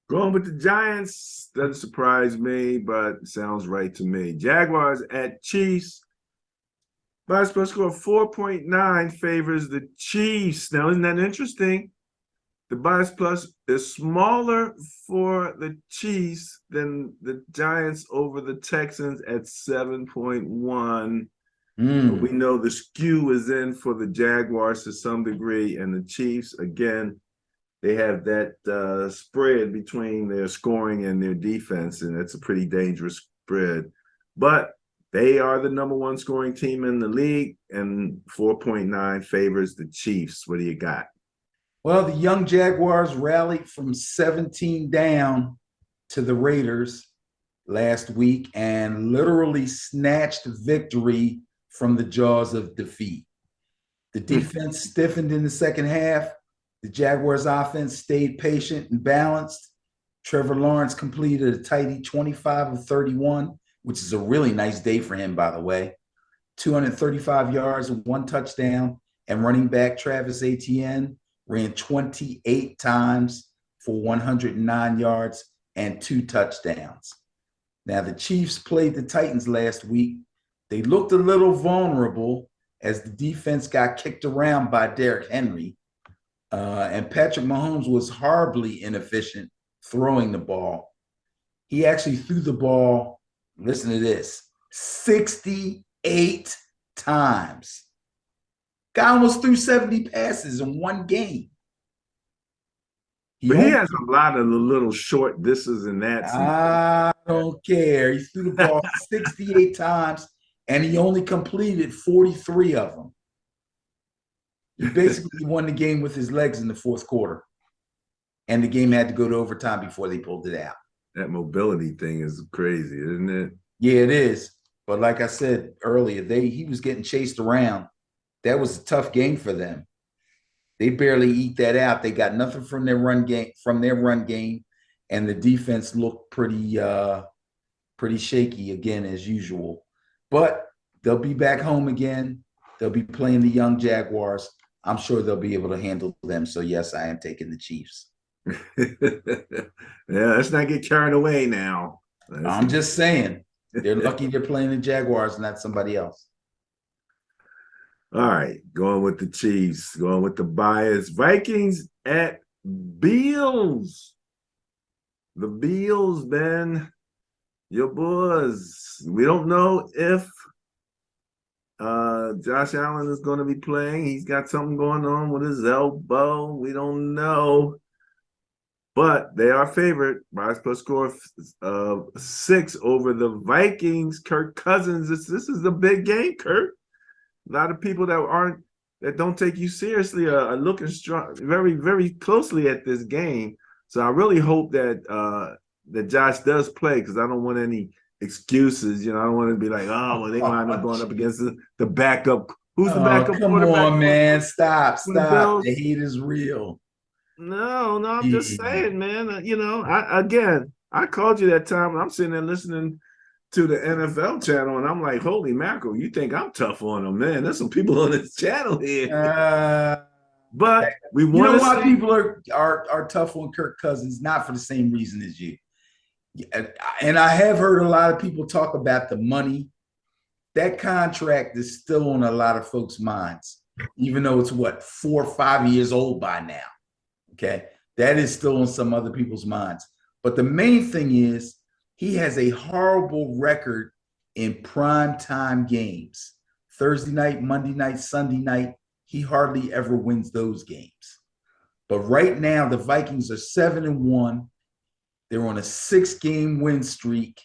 Going with the Giants doesn't surprise me, but sounds right to me. Jaguars at Chiefs. Bias plus score 4.9 favors the Chiefs. Now, isn't that interesting? The bias plus is smaller for the Chiefs than the Giants over the Texans at 7.1. But we know the skew is in for the Jaguars to some degree, and the Chiefs, again, they have that spread between their scoring and their defense, and it's a pretty dangerous spread. But they are the #1 scoring team in the league, and 4.9 favors the Chiefs. What do you got? Well, the young Jaguars rallied from 17 down to the Raiders last week and literally snatched victory from the jaws of defeat. The defense stiffened in the second half. The Jaguars offense stayed patient and balanced. Trevor Lawrence completed a tidy 25 of 31, which is a really nice day for him, by the way. 235 yards and 1 touchdown. And running back Travis Etienne ran 28 times for 109 yards and 2 touchdowns. Now, the Chiefs played the Titans last week. They looked a little vulnerable as the defense got kicked around by Derrick Henry. And Patrick Mahomes was horribly inefficient throwing the ball. He actually threw the ball, listen to this, 68 times. Guy almost threw 70 passes in one game. But he has a lot of the little short thises and that's. I don't care. He threw the ball 68 times, and he only completed 43 of them. He basically won the game with his legs in the fourth quarter. And the game had to go to overtime before they pulled it out. That mobility thing is crazy, isn't it? Yeah, it is. But like I said earlier, he was getting chased around. That was a tough game for them. They barely eke that out. They got nothing from their run game, and the defense looked pretty shaky again as usual. But they'll be back home again. They'll be playing the young Jaguars. I'm sure they'll be able to handle them. So yes, I am taking the Chiefs. Yeah, let's not get carried away now. I'm just saying, they're lucky they're playing the Jaguars, not somebody else. All right, going with the Chiefs, going with the bias. Vikings at Bills. The Bills, man, your boys. We don't know if Josh Allen is going to be playing. He's got something going on with his elbow. We don't know. But they are favored. Bias plus score of 6 over the Vikings. Kirk Cousins. This is a big game, Kirk. A lot of people that don't take you seriously are looking strong, very, very closely at this game. So I really hope that that Josh does play, because I don't want any excuses. I don't want to be like, oh, well, they wind up going up against the backup. Who's the backup quarterback? Come on, man. Stop. The hate is real. No, I'm just saying, man. I called you that time. I'm sitting there listening to the NFL channel, and I'm like, holy mackerel, you think I'm tough on them, man? There's some people on this channel here. But we you want know to why see. people are tough on Kirk Cousins? Not for the same reason as you. And I have heard a lot of people talk about the money. That contract is still on a lot of folks' minds, even though it's what, 4 or 5 years old by now. Okay. That is still on some other people's minds. But the main thing is he has a horrible record in prime time games. Thursday night, Monday night, Sunday night, he hardly ever wins those games. But right now, the Vikings are 7-1. They're on a 6-game win streak,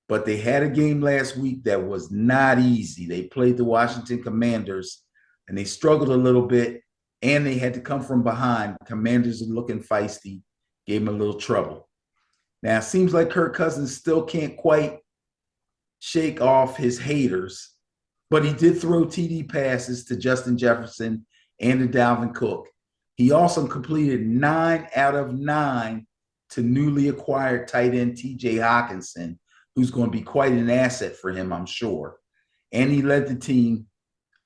but they had a game last week that was not easy. They played the Washington Commanders, and they struggled a little bit, and they had to come from behind. Commanders are looking feisty, gave them a little trouble. Now, it seems like Kirk Cousins still can't quite shake off his haters, but he did throw TD passes to Justin Jefferson and to Dalvin Cook. He also completed 9 out of 9 to newly acquired tight end TJ Hawkinson, who's going to be quite an asset for him, I'm sure. And he led the team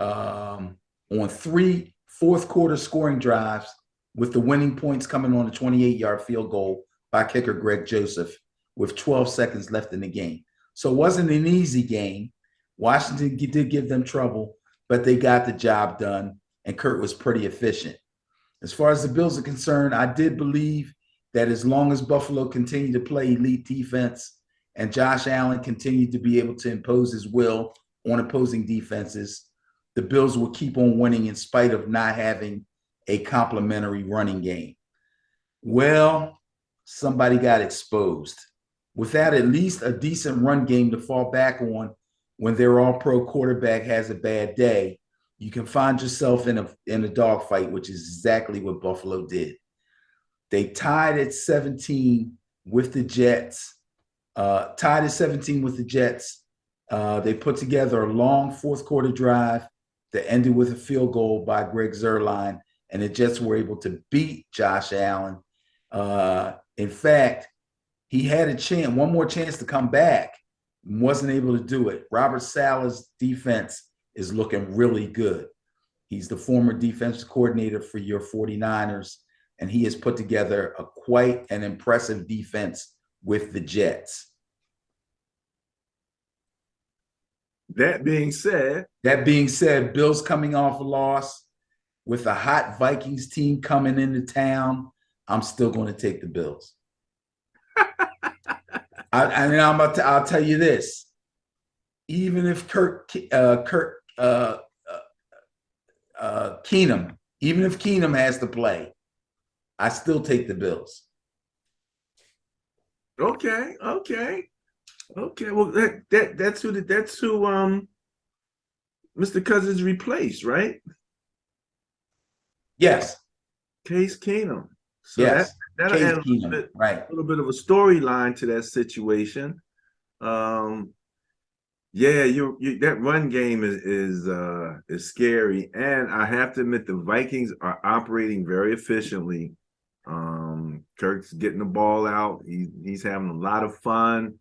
on 3 fourth-quarter scoring drives, with the winning points coming on a 28-yard field goal by kicker Greg Joseph with 12 seconds left in the game. So it wasn't an easy game. Washington did give them trouble, but they got the job done, and Kurt was pretty efficient. As far as the Bills are concerned, I did believe that as long as Buffalo continued to play elite defense and Josh Allen continued to be able to impose his will on opposing defenses, the Bills will keep on winning in spite of not having a complementary running game. Well, somebody got exposed. Without at least a decent run game to fall back on when their all-pro quarterback has a bad day, you can find yourself in a dogfight, which is exactly what Buffalo did. They tied at 17 with the Jets. They put together a long fourth-quarter drive that ended with a field goal by Greg Zuerlein, and the Jets were able to beat Josh Allen. In fact, he had one more chance to come back, and wasn't able to do it. Robert Saleh's defense is looking really good. He's the former defensive coordinator for your 49ers, and he has put together quite an impressive defense with the Jets. That being said, Bills coming off a loss with a hot Vikings team coming into town. I'm still going to take the Bills. I'll tell you this: even if Keenum has to play, I still take the Bills. Okay. Well, that's who Mr. Cousins replaced, right? Yes. Case Keenum. So yes. that'll Case add Keenum. Right. A little bit of a storyline to that situation. Yeah, that run game is scary, and I have to admit the Vikings are operating very efficiently. Kirk's getting the ball out. He's having a lot of fun.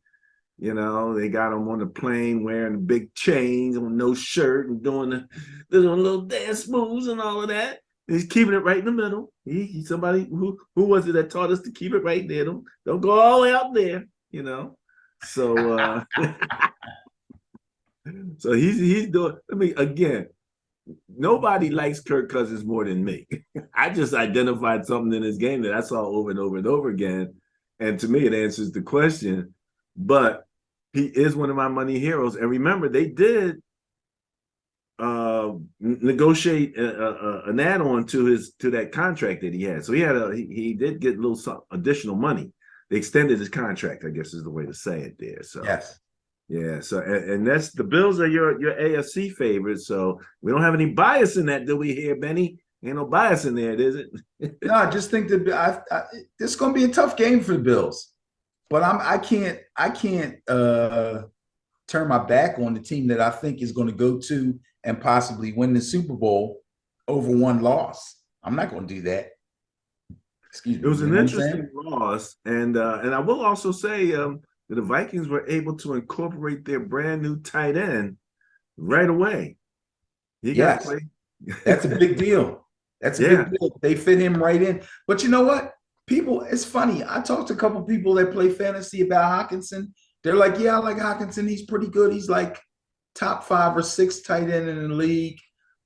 You know, they got him on the plane wearing the big chains on no shirt and doing the little dance moves and all of that. He's keeping it right in the middle. He's somebody who was it that taught us to keep it right there? Don't go all the way out there, you know. So so he's doing. I mean, again, nobody likes Kirk Cousins more than me. I just identified something in his game that I saw over and over and over again, and to me, it answers the question. But he is one of my money heroes. And remember, they did negotiate an add-on to that contract that he had. So he did get a little additional money. They extended his contract, I guess is the way to say it there. So yes. Yeah. So and that's the Bills are your AFC favorites. So we don't have any bias in that, do we here, Benny? Ain't no bias in there, is it? No, I just think that this is going to be a tough game for the Bills. But I can't turn my back on the team that I think is going to go to and possibly win the Super Bowl over one loss. I'm not going to do that. Excuse me. It was an interesting loss, and I will also say that the Vikings were able to incorporate their brand new tight end right away. He got Yes, played. that's a big deal. That's a Yeah. big deal. They fit him right in. But you know what? People, it's funny. I talked to a couple people that play fantasy about Hockenson. They're like, yeah, I like Hockenson. He's pretty good. He's like top 5 or 6 tight end in the league,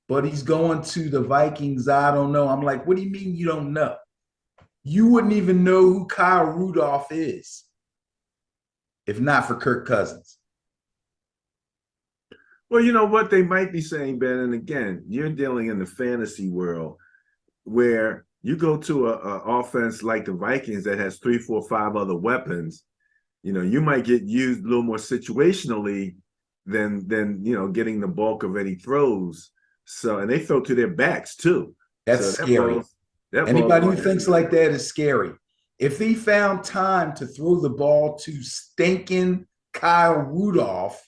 but he's going to the Vikings. I don't know. I'm like, what do you mean you don't know? You wouldn't even know who Kyle Rudolph is if not for Kirk Cousins. Well, you know what they might be saying, Ben, and again, you're dealing in the fantasy world where you go to a offense like the Vikings that has 3, 4, 5 other weapons. You know, you might get used a little more situationally than getting the bulk of any throws. So, and they throw to their backs too. That's So scary. that ball's Anybody who going thinks like that is scary. If he found time to throw the ball to stinking Kyle Rudolph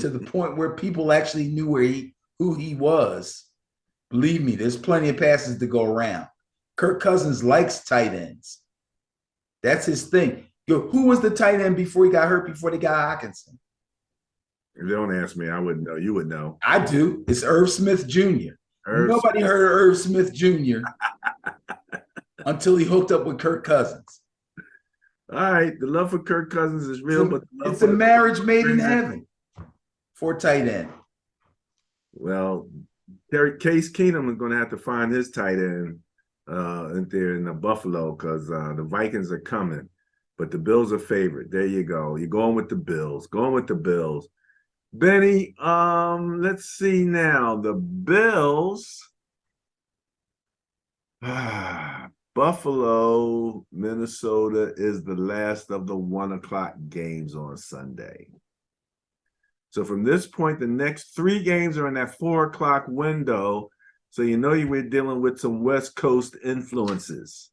to the point where people actually knew who he was, believe me, there's plenty of passes to go around. Kirk Cousins likes tight ends. That's his thing. Who was the tight end before he got hurt, before they got Hockenson? If they don't ask me, I wouldn't know. You would know. I do. It's Irv Smith Jr. Nobody heard of Irv Smith Jr. until he hooked up with Kirk Cousins. All right. The love for Kirk Cousins is real, but it's a marriage made in heaven for tight end. Well, Case Keenum is going to have to find his tight end there in Buffalo because the Vikings are coming, but the Bills are favored. There you go. You're going with the Bills. Going with the Bills. Benny, let's see now. The Bills. Buffalo, Minnesota is the last of the 1:00 games on Sunday. So from this point, the next 3 games are in that 4:00 window. So you know we're dealing with some West Coast influences.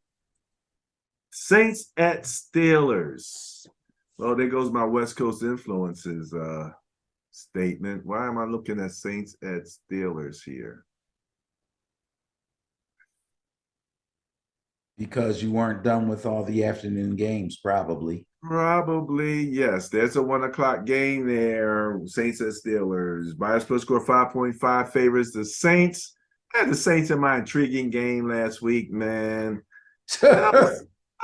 Saints at Steelers. Well, there goes my West Coast influences statement. Why am I looking at Saints at Steelers here? Because you weren't done with all the afternoon games, probably. Probably, yes. There's a 1:00 game there. Saints at Steelers. Bias plus score 5.5 favors the Saints. I had the Saints in my intriguing game last week, man. I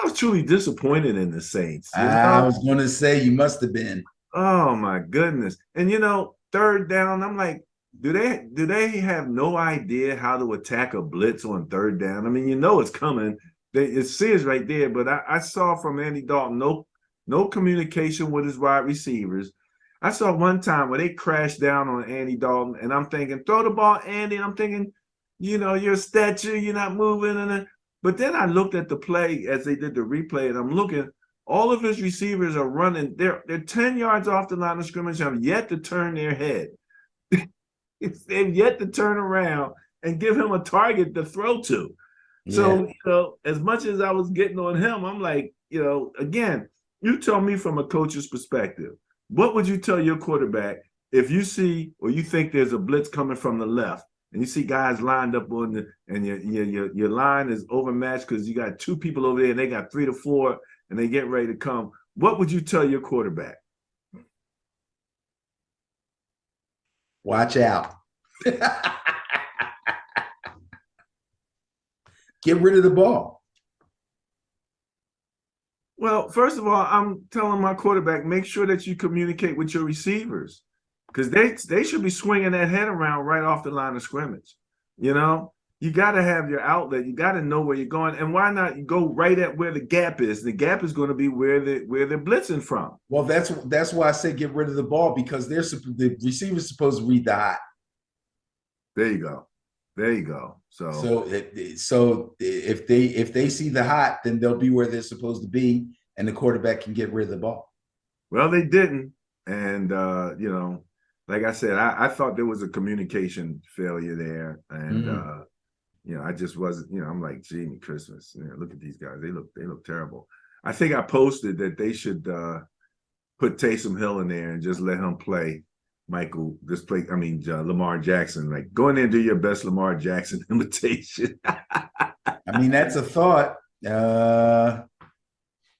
was truly disappointed in the Saints. I was going to say you must have been. Oh my goodness! And third down, I'm like, do they have no idea how to attack a blitz on third down? I mean, it's coming. It says right there, but I saw from Andy Dalton no communication with his wide receivers. I saw one time where they crashed down on Andy Dalton, and I'm thinking, throw the ball, Andy. And I'm thinking, you're a statue, you're not moving. But then I looked at the play as they did the replay, and I'm looking, all of his receivers are running. They're 10 yards off the line of scrimmage, have yet to turn their head. They've yet to turn around and give him a target to throw to. Yeah. So, as much as I was getting on him, I'm like, again, you tell me from a coach's perspective, what would you tell your quarterback if you see or you think there's a blitz coming from the left and you see guys lined up and your line is overmatched because you got 2 people over there and they got 3 to 4 and they get ready to come? What would you tell your quarterback? Watch out. Get rid of the ball. Well, first of all, I'm telling my quarterback, make sure that you communicate with your receivers because they should be swinging that head around right off the line of scrimmage. You got to have your outlet. You got to know where you're going. And why not go right at where the gap is? The gap is going to be where they're blitzing from. Well, that's why I said get rid of the ball because the receiver's supposed to read the hot. There you go. So if they see the hot, then they'll be where they're supposed to be, and the quarterback can get rid of the ball. Well, they didn't, and like I said, I thought there was a communication failure there, and I just wasn't. I'm like, gee, Christmas. Look at these guys. They look terrible. I think I posted that they should put Taysom Hill in there and just let him play. Lamar Jackson, like go in there and do your best Lamar Jackson imitation. I mean, that's a thought.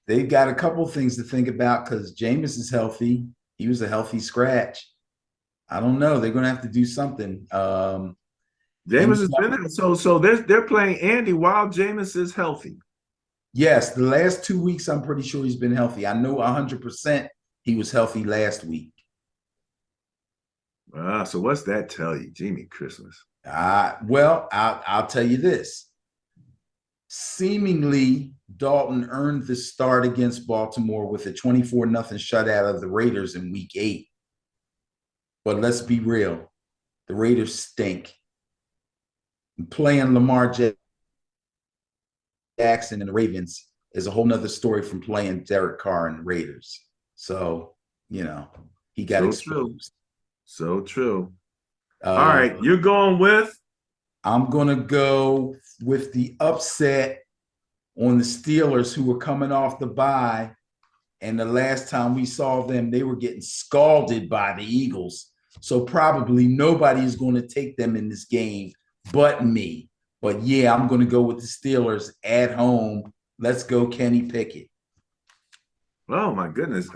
they've got a couple things to think about because Jameis is healthy. He was a healthy scratch. I don't know. They're going to have to do something. Jameis has been there. So they're playing Andy while Jameis is healthy. Yes, the last 2 weeks, I'm pretty sure he's been healthy. I know 100% he was healthy last week. So what's that tell you, Jimmy Christmas? Well, I'll tell you this. Seemingly, Dalton earned the start against Baltimore with a 24-0 shutout of the Raiders in week 8. But let's be real. The Raiders stink. Playing Lamar Jackson and the Ravens is a whole nother story from playing Derek Carr and the Raiders. So, he got exposed. So true. All right, you're going with? I'm going to go with the upset on the Steelers, who were coming off the bye. And the last time we saw them, they were getting scalded by the Eagles. So probably nobody is going to take them in this game but me. But yeah, I'm going to go with the Steelers at home. Let's go, Kenny Pickett. Oh my goodness!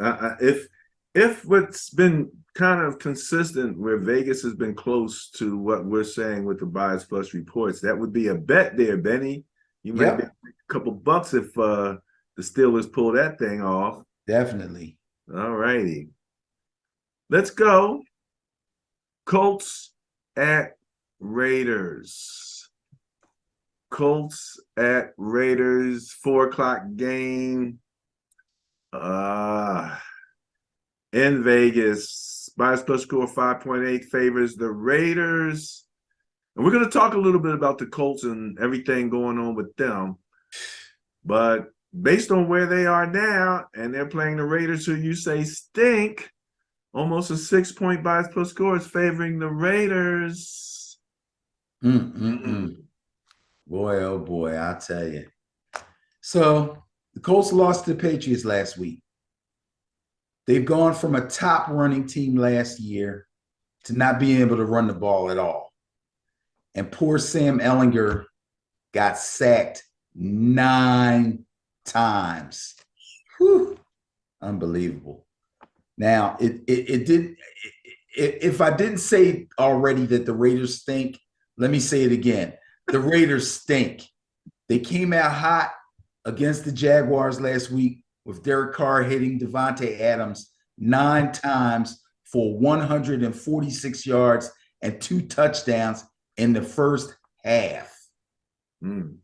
If what's been kind of consistent where Vegas has been close to what we're saying with the Bias Plus reports, that would be a bet there, Benny. You might be a couple bucks if the Steelers pull that thing off. Definitely. All righty. Let's go. Colts at Raiders. Colts at Raiders, 4:00 game. In Vegas, Bias Plus score 5.8 favors the Raiders. And we're going to talk a little bit about the Colts and everything going on with them. But based on where they are now, and they're playing the Raiders, who you say stink, almost a 6-point Bias Plus score is favoring the Raiders. Boy, oh boy, I tell you. So the Colts lost to the Patriots last week. They've gone from a top running team last year to not being able to run the ball at all. And poor Sam Ehlinger got sacked 9 times. Whew. Unbelievable. Now, if I didn't say already that the Raiders stink, let me say it again. The Raiders stink. They came out hot against the Jaguars last week with Derek Carr hitting Devontae Adams 9 times for 146 yards and 2 touchdowns in the first half. The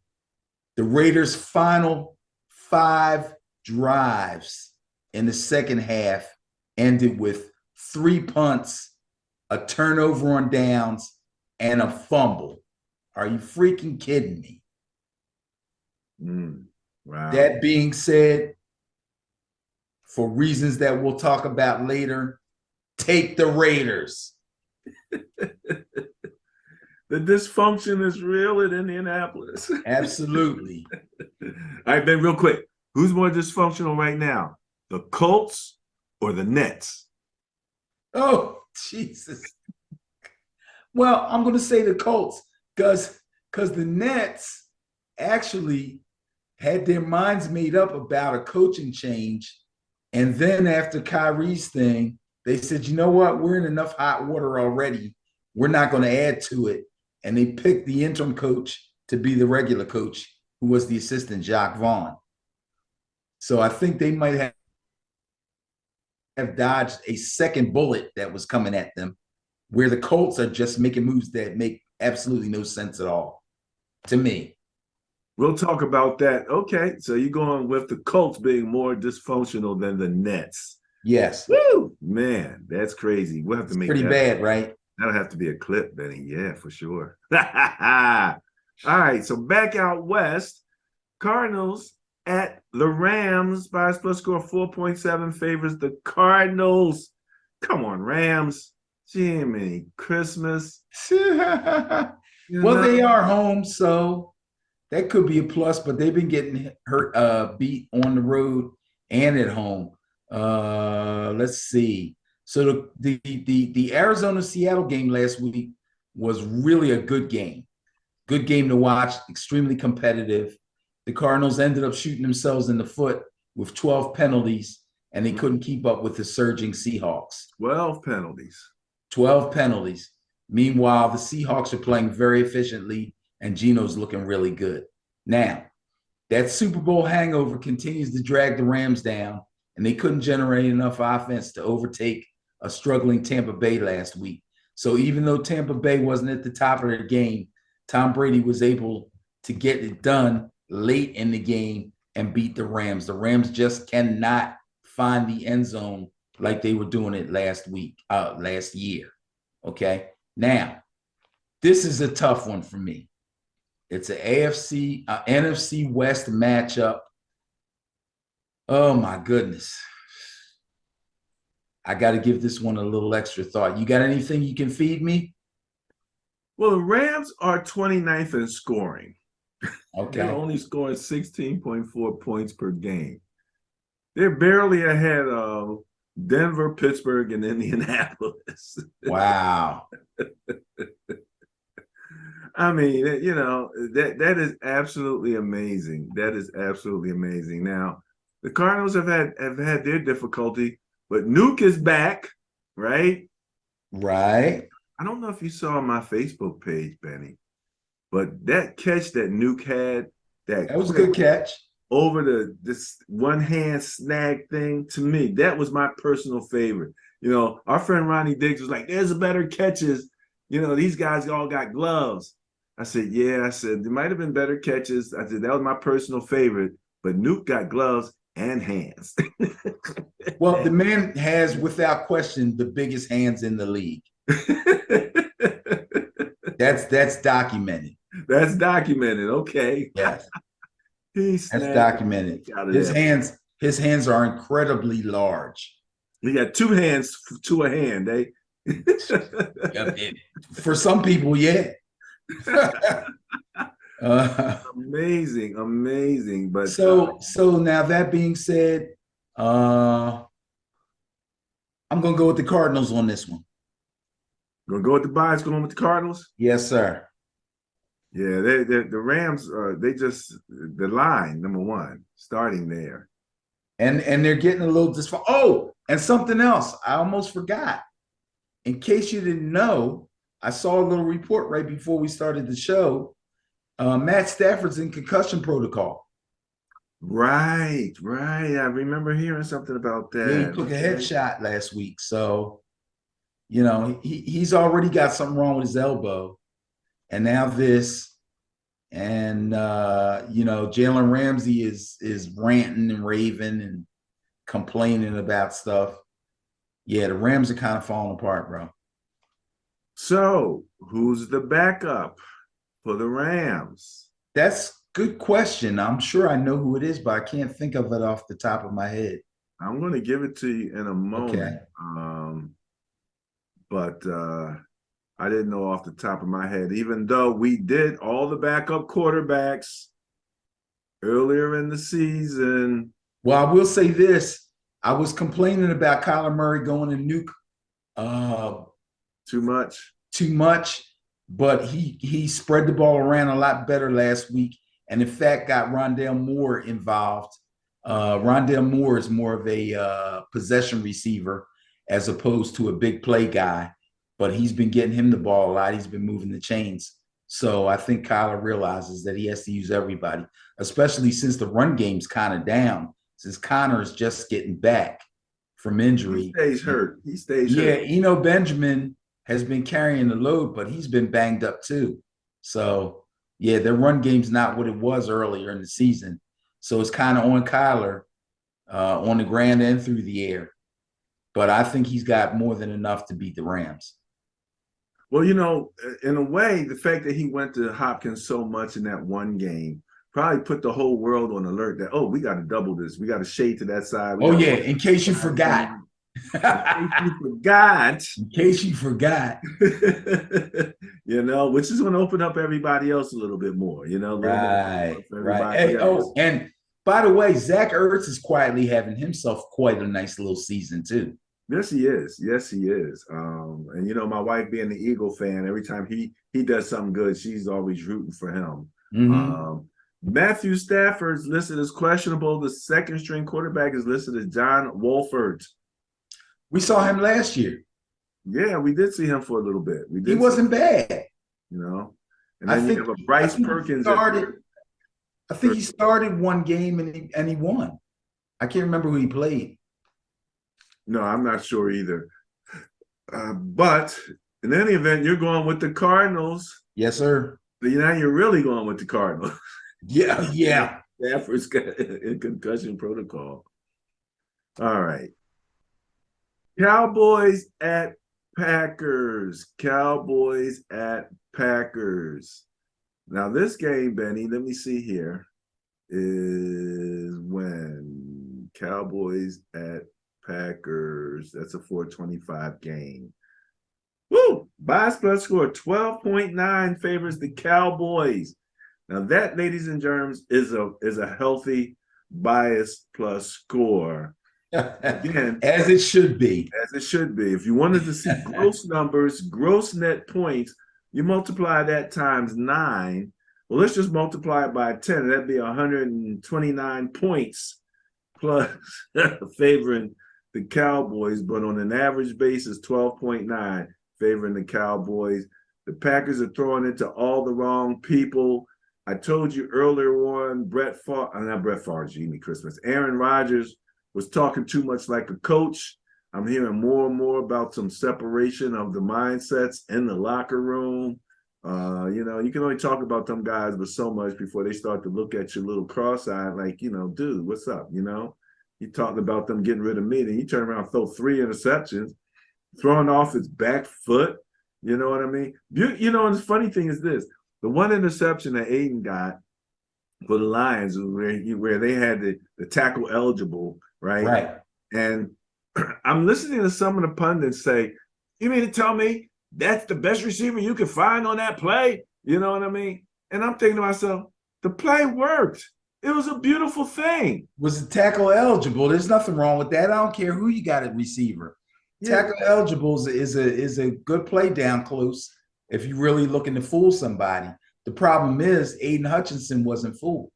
Raiders' final 5 drives in the second half ended with 3 punts, a turnover on downs, and a fumble. Are you freaking kidding me? Wow. That being said, for reasons that we'll talk about later, take the Raiders. The dysfunction is real in Indianapolis. Absolutely. All right, Ben, real quick. Who's more dysfunctional right now? The Colts or the Nets? Oh, Jesus. Well, I'm going to say the Colts because the Nets actually had their minds made up about a coaching change. And then after Kyrie's thing, they said, you know what? We're in enough hot water already. We're not going to add to it. And they picked the interim coach to be the regular coach, who was the assistant, Jacques Vaughn. So I think they might have dodged a second bullet that was coming at them, where the Colts are just making moves that make absolutely no sense at all to me. We'll talk about that. Okay, so you're going with the Colts being more dysfunctional than the Nets. Yes. Woo! Man, that's crazy. We'll have to make pretty that bad, right? That'll have to be a clip, Benny. Yeah, for sure. All right, so back out west, Cardinals at the Rams. Bias Plus score 4.7 favors the Cardinals. Come on, Rams. Jiminy Christmas. Well, they are home, so that could be a plus, but they've been getting hurt, beat on the road and at home. Let's see. So the Arizona-Seattle game last week was really a good game. Good game to watch, extremely competitive. The Cardinals ended up shooting themselves in the foot with 12 penalties, and they couldn't keep up with the surging Seahawks. 12 penalties. 12 penalties. Meanwhile, the Seahawks are playing very efficiently, and Geno's looking really good. Now, that Super Bowl hangover continues to drag the Rams down, and they couldn't generate enough offense to overtake a struggling Tampa Bay last week. So even though Tampa Bay wasn't at the top of their game, Tom Brady was able to get it done late in the game and beat the Rams. The Rams just cannot find the end zone like they were doing it last year. Okay. Now, this is a tough one for me. It's an NFC West matchup. Oh my goodness. I got to give this one a little extra thought. You got anything you can feed me? Well, the Rams are 29th in scoring. Okay. They're only scoring 16.4 points per game. They're barely ahead of Denver, Pittsburgh, and Indianapolis. Wow. I mean, that is absolutely amazing. That is absolutely amazing. Now, the Cardinals have had their difficulty, but Nuke is back, right? Right. I don't know if you saw my Facebook page, Benny, but that catch that Nuke had, that was a good catch over this one hand snag thing, to me, that was my personal favorite. Our friend Ronnie Diggs was like, "There's a better catches. These guys all got gloves." I said, "Yeah." I said, "There might have been better catches." I said, "That was my personal favorite, but Nuke got gloves and hands." Well, the man has, without question, the biggest hands in the league. That's documented. That's documented. Okay. Yes. That's documented. His hands are incredibly large. He got two hands to a hand, eh? For some people, yeah. Amazing. But so now that being said, I'm gonna go with the Cardinals on this one. Gonna go with the bias, going with the Cardinals? Yes, sir. Yeah, the Rams the line, number one, starting there. And they're getting a little dysfunction. Oh, and something else. I almost forgot. In case you didn't know, I saw a little report right before we started the show. Matt Stafford's in concussion protocol. Right. I remember hearing something about that. Yeah, he took a headshot last week. So, he's already got something wrong with his elbow. And now this. And Jalen Ramsey is ranting and raving and complaining about stuff. Yeah, the Rams are kind of falling apart, bro. So, who's the backup for the Rams? That's a good question. I'm sure I know who it is, but I can't think of it off the top of my head. I'm going to give it to you in a moment. Okay. But I didn't know off the top of my head, even though we did all the backup quarterbacks earlier in the season. Well, I will say this. I was complaining about Kyler Murray going to Nuke too much, but he spread the ball around a lot better last week, and in fact got Rondale Moore involved. Rondale Moore is more of a possession receiver as opposed to a big play guy, but he's been getting him the ball a lot. He's been moving the chains. So I think Kyler realizes that he has to use everybody, especially since the run game's kind of down, since Connor is just getting back from injury. He stays hurt. Yeah, Benjamin has been carrying the load, but he's been banged up too. So, yeah, their run game's not what it was earlier in the season. So it's kind of on Kyler on the ground and through the air. But I think he's got more than enough to beat the Rams. Well, in a way, the fact that he went to Hopkins so much in that one game probably put the whole world on alert that, we got to double this. We got to shade to that side. In case you forgot. In case you forgot. Which is going to open up everybody else a little bit more, Right. Hey, and by the way, Zach Ertz is quietly having himself quite a nice little season too. Yes, he is. And my wife being the Eagle fan, every time he does something good, she's always rooting for him. Mm-hmm. Matthew Stafford is listed as questionable. The second string quarterback is listed as John Wolford. We saw him last year. Yeah, we did see him for a little bit. He wasn't bad. You know, and then you have a Bryce Perkins. I think he started one game and he won. I can't remember who he played. No, I'm not sure either. But in any event, you're going with the Cardinals. Yes, sir. But now you're really going with the Cardinals. Yeah. Stafford's got a concussion protocol. All right. Cowboys at Packers. Cowboys at Packers. Now, this game, Benny, let me see here, is when Cowboys at Packers. That's a 425 game. Woo! Bias plus score 12.9 favors the Cowboys. Now, that, ladies and germs, is a healthy bias plus score. Again, as it should be. As it should be. If you wanted to see gross numbers, gross net points, you multiply that times 9. Well, let's just multiply it by 10. That'd be 129 points plus favoring the Cowboys, but on an average basis, 12.9 favoring the Cowboys. The Packers are throwing it to all the wrong people. I told you earlier on, Aaron Rodgers was talking too much like a coach. I'm hearing more and more about some separation of the mindsets in the locker room. You can only talk about them guys but so much before they start to look at you a little cross-eyed, like, dude, what's up? You talking about them getting rid of me, then you turn around and throw 3 interceptions, throwing off his back foot. You know what I mean? And the funny thing is this: the one interception that Aiden got for the Lions where they had the tackle eligible, right? Right. And I'm listening to some of the pundits say, "You mean to tell me that's the best receiver you could find on that play?" You know what I mean? And I'm thinking to myself, the play worked. It was a beautiful thing. Was it tackle eligible? There's nothing wrong with that. I don't care who you got at receiver. Yeah. Tackle eligible is a good play down close if you're really looking to fool somebody. The problem is Aiden Hutchinson wasn't fooled.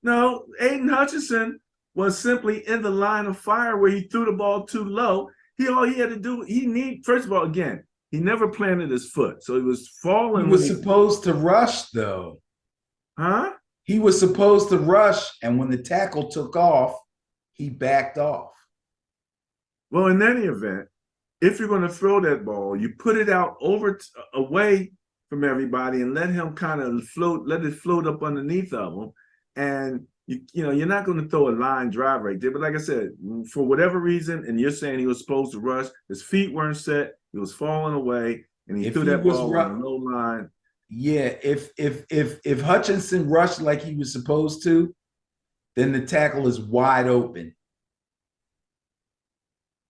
No, Aiden Hutchinson was simply in the line of fire where he threw the ball too low. All he had to do, first of all, again, he never planted his foot. So he was falling. He was supposed to rush, though. Huh? He was supposed to rush, and when the tackle took off, he backed off. Well, in any event, if you're going to throw that ball, you put it out away from everybody and let him kind of let it float up underneath of him. And you're not going to throw a line drive right there. But like I said, for whatever reason, and you're saying he was supposed to rush, his feet weren't set, he was falling away, and he threw that ball on the low line. Yeah, if Hutchinson rushed like he was supposed to, then the tackle is wide open.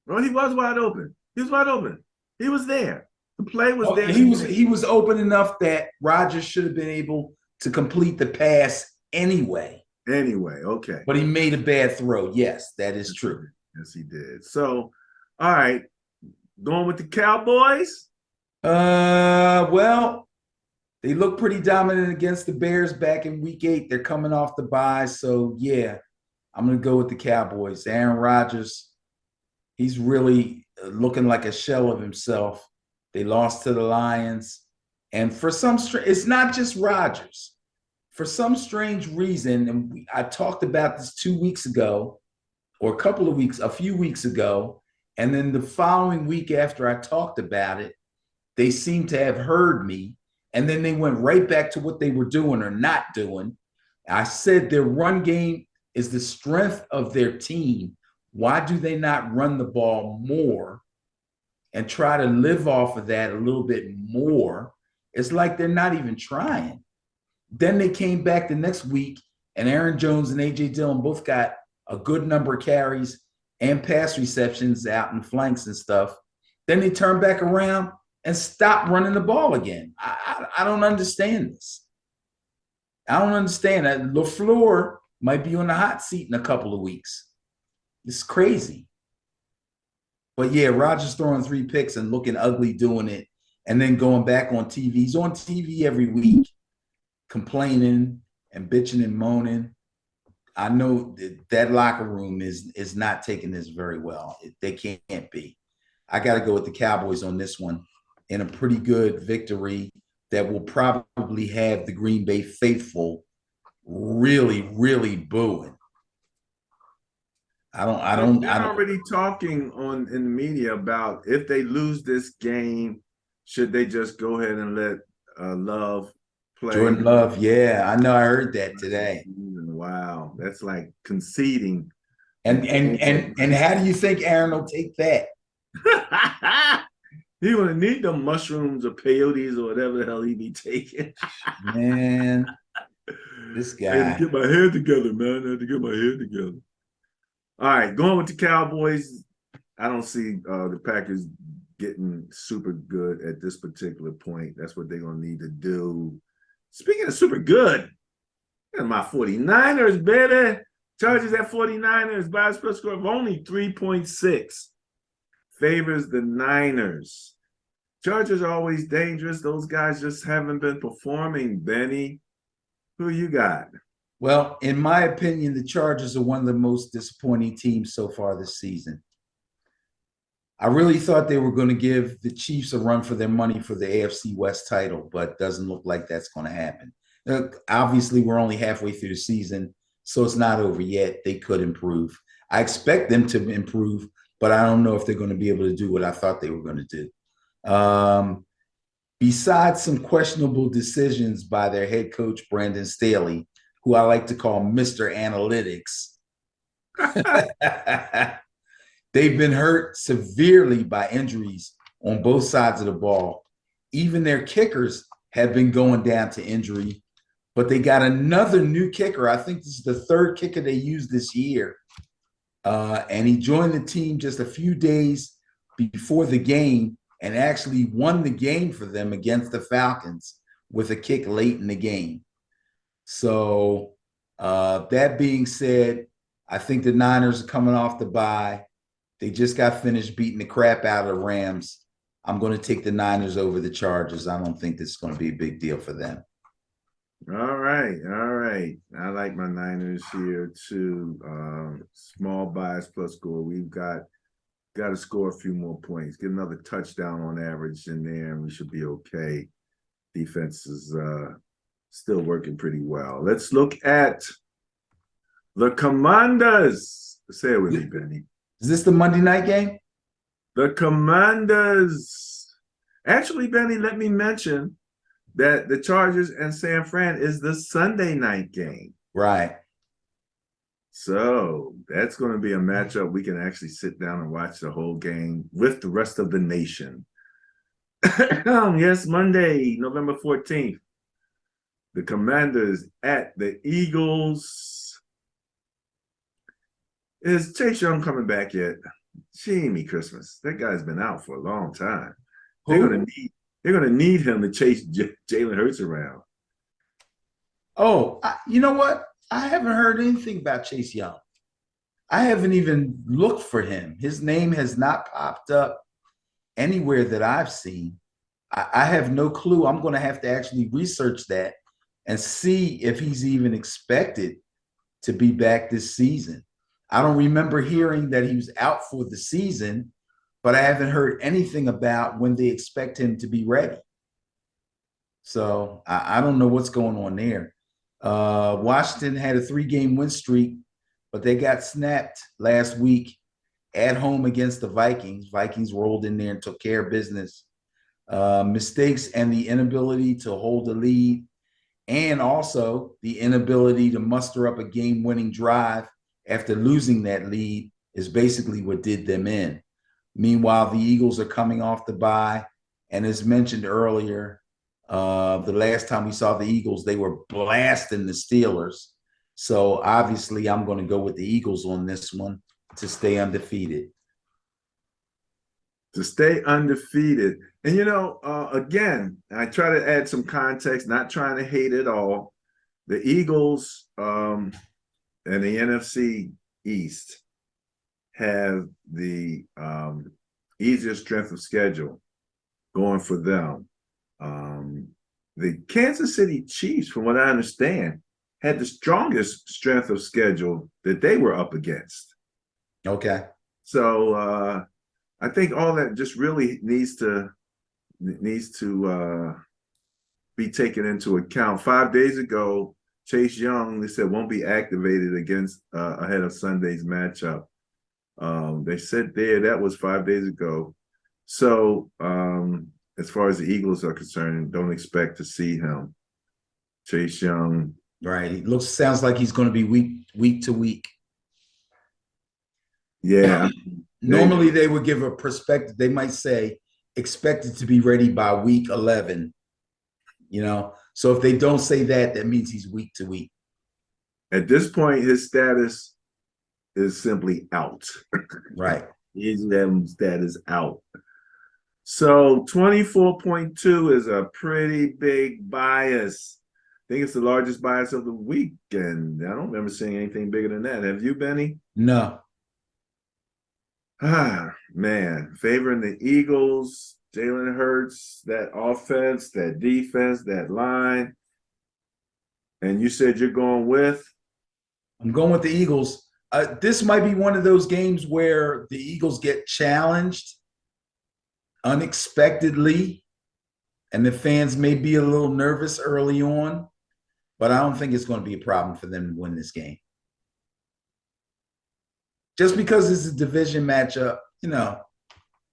Well, he was wide open. He was wide open. He was there. The play was there. He was open enough that Rodgers should have been able to complete the pass anyway. Okay. But he made a bad throw. Yes, that is true. Yes, he did. So, all right, going with the Cowboys. Well, they look pretty dominant against the Bears back in Week 8. They're coming off the bye, so yeah, I'm gonna go with the Cowboys. Aaron Rodgers, he's really looking like a shell of himself. They lost to the Lions, and for it's not just Rodgers. For some strange reason, and I talked about this 2 weeks ago, or a few weeks ago, and then the following week after I talked about it, they seemed to have heard me, and then they went right back to what they were doing or not doing. I said their run game is the strength of their team. Why do they not run the ball more and try to live off of that a little bit more? It's like they're not even trying. Then they came back the next week, and Aaron Jones and A.J. Dillon both got a good number of carries and pass receptions out in flanks and stuff. Then they turned back around and stopped running the ball again. I don't understand this. I don't understand that. LaFleur might be on the hot seat in a couple of weeks. It's crazy. But yeah, Rodgers throwing 3 picks and looking ugly doing it, and then going back on TV. He's on TV every week complaining and bitching and moaning. I know that locker room is not taking this very well. They can't be. I got to go with the Cowboys on this one in a pretty good victory that will probably have the Green Bay faithful really, really booing. They're already talking in the media about if they lose this game, should they just go ahead and let Love play? Jordan Love, yeah, I know. I heard that today. Wow, that's like conceding. And how do you think Aaron will take that? He gonna need them mushrooms or peyotes or whatever the hell he be taking. Man, this guy. I had to get my head together, man. I had to get my head together. All right, going with the Cowboys. I don't see the Packers getting super good at this particular point. That's what they're going to need to do. Speaking of super good, my 49ers, baby. Chargers at 49ers by a spread score of only 3.6. Favors the Niners. Chargers are always dangerous. Those guys just haven't been performing, Benny. Who you got? Well, in my opinion, the Chargers are one of the most disappointing teams so far this season. I really thought they were going to give the Chiefs a run for their money for the AFC West title, but doesn't look like that's going to happen. Obviously, we're only halfway through the season, so it's not over yet. They could improve. I expect them to improve, but I don't know if they're going to be able to do what I thought they were going to do. Besides some questionable decisions by their head coach, Brandon Staley, who I like to call Mr. Analytics. They've been hurt severely by injuries on both sides of the ball. Even their kickers have been going down to injury, but they got another new kicker. I think this is the third kicker they used this year. And he joined the team just a few days before the game and actually won the game for them against the Falcons with a kick late in the game. So that being said, I think the Niners are coming off the bye. They just got finished beating the crap out of the Rams. I'm going to take the Niners over the Chargers. I don't think this is going to be a big deal for them. All right. I like my Niners here too. Small bias plus score. We've got to score a few more points. Get another touchdown on average in there, and we should be okay. Defense is still working pretty well. Let's look at the Commanders. Say it with me, Benny. Is this the Monday night game? The Commanders. Actually, Benny, let me mention that the Chargers and San Fran is the Sunday night game. Right. So that's going to be a matchup we can actually sit down and watch the whole game with the rest of the nation. Yes, Monday, November 14th. The Commanders at the Eagles. Is Chase Young coming back yet? Jimmy Christmas. That guy's been out for a long time. They're gonna need him to chase Jalen Hurts around. Oh, you know what? I haven't heard anything about Chase Young. I haven't even looked for him. His name has not popped up anywhere that I've seen. I have no clue. I'm going to have to actually research that and see if he's even expected to be back this season. I don't remember hearing that he was out for the season, but I haven't heard anything about when they expect him to be ready. So I don't know what's going on there. Washington had a 3-game win streak, but they got snapped last week at home against the Vikings. Vikings rolled in there and took care of business. Mistakes and the inability to hold the lead, and also the inability to muster up a game-winning drive after losing that lead is basically what did them in. Meanwhile, the Eagles are coming off the bye, and as mentioned earlier, the last time we saw the Eagles, they were blasting the Steelers. So obviously, I'm going to go with the Eagles on this one to stay undefeated. To stay undefeated. And, again, I try to add some context, not trying to hate at all. The Eagles and the NFC East have the easier strength of schedule going for them. The Kansas City Chiefs, from what I understand, had the strongest strength of schedule that they were up against. Okay. So I think all that just really needs to be taken into account. 5 days ago, Chase Young, they said, won't be activated against ahead of Sunday's matchup. They said that was 5 days ago. So as far as the Eagles are concerned, don't expect to see him. Chase Young. Right. He sounds like he's going to be week to week. Yeah. Normally they would give a perspective. They might say expected to be ready by week 11. So if they don't say that, that means he's week to week. At this point, his status is simply out. Right. His status out. So 24.2 is a pretty big bias. I think it's the largest bias of the weekend. I don't remember seeing anything bigger than that. Have you, Benny? No. Man, favoring the Eagles, Jalen Hurts, that offense, that defense, that line. And you said you're going with? I'm going with the Eagles. This might be one of those games where the Eagles get challenged unexpectedly, and the fans may be a little nervous early on, but I don't think it's going to be a problem for them to win this game. Just because it's a division matchup,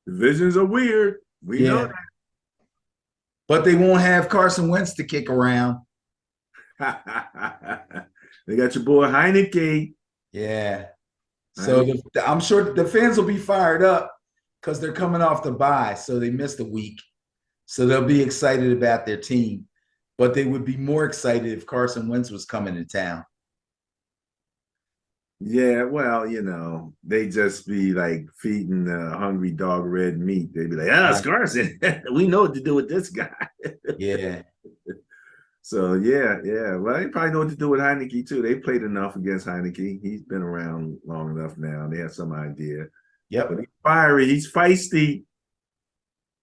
Divisions are weird. We know that. But they won't have Carson Wentz to kick around. They got your boy Heineke. Yeah. So I'm sure the fans will be fired up because they're coming off the bye, so they missed a week. So they'll be excited about their team. But they would be more excited if Carson Wentz was coming to town. Yeah, well, they just be like feeding the hungry dog red meat. They'd be like, it's Carson. We know what to do with this guy. Yeah. So, yeah. Well, they probably know what to do with Heineke, too. They played enough against Heineke. He's been around long enough now. They have some idea. Yep. But he's fiery. He's feisty.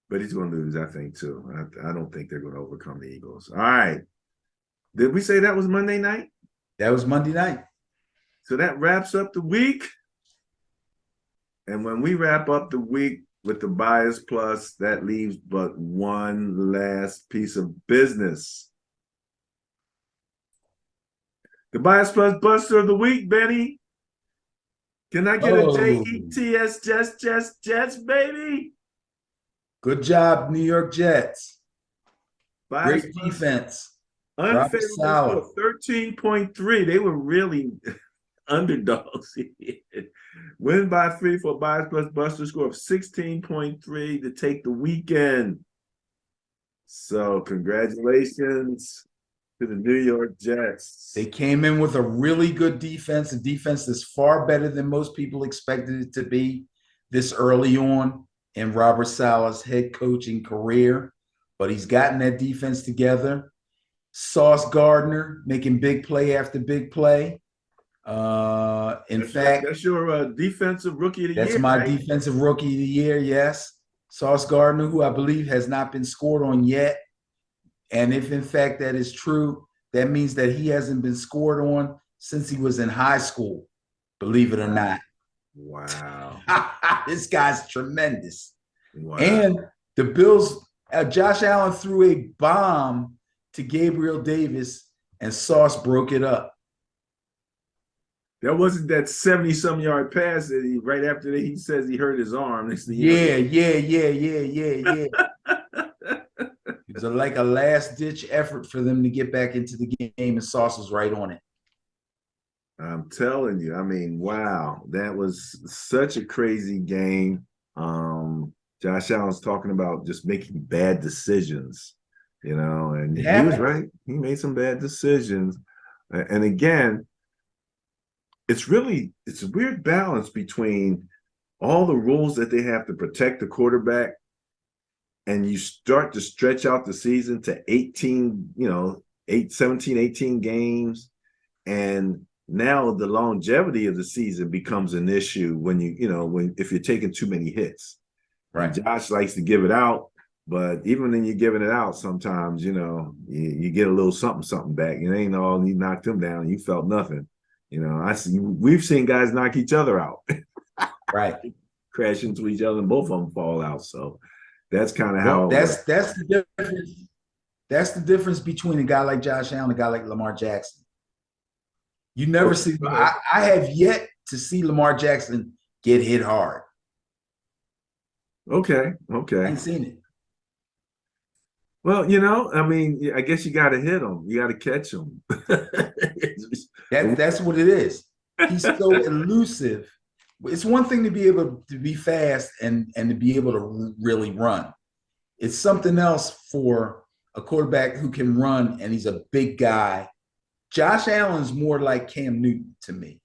But he's going to lose, I think, too. I don't think they're going to overcome the Eagles. All right. Did we say that was Monday night? That was Monday night. So that wraps up the week. And when we wrap up the week with the Bias Plus, that leaves but one last piece of business. The Bias Plus Buster of the Week, Benny. Can I get a JETS, Jets, baby? Good job, New York Jets. Bias Great defense. Unfavorable score, 13.3. They were really underdogs. Win by 3 for Bias Plus Buster, score of 16.3 to take the weekend. So congratulations to the New York Jets. They came in with a really good defense, a defense that's far better than most people expected it to be this early on in Robert Saleh's head coaching career. But he's gotten that defense together. Sauce Gardner making big play after big play. That's your defensive rookie of the year. That's my defensive rookie of the year, yes. Sauce Gardner, who I believe has not been scored on yet. And if in fact that is true, that means that he hasn't been scored on since he was in high school, believe it or not. Wow. This guy's tremendous. Wow. And the Bills, Josh Allen threw a bomb to Gabriel Davis, and Sauce broke it up. That wasn't that 70-some yard pass that he right after that he says he hurt his arm. Yeah. It was like a last-ditch effort for them to get back into the game, and Sauce was right on it. I'm telling you, I mean, wow, that was such a crazy game. Josh Allen's talking about just making bad decisions, and he was right. He made some bad decisions. And again, it's a weird balance between all the rules that they have to protect the quarterback, and you start to stretch out the season to 18, 17, 18 games. And now the longevity of the season becomes an issue when if you're taking too many hits. Right. And Josh likes to give it out, But even when you're giving it out, sometimes, you get a little something back. It ain't all you knocked them down. You felt nothing. We've seen guys knock each other out. Right. Crash into each other and both of them fall out. So that's kind of Well, how that's the difference. That's the difference between a guy like Josh Allen and a guy like Lamar Jackson. You never see. I have yet to see Lamar Jackson get hit hard. Okay. I ain't seen it. Well, I guess you got to hit them. You got to catch them. That's what it is. He's so elusive. It's one thing to be able to be fast and to be able to really run. It's something else for a quarterback who can run and he's a big guy. Josh Allen's more like Cam Newton to me.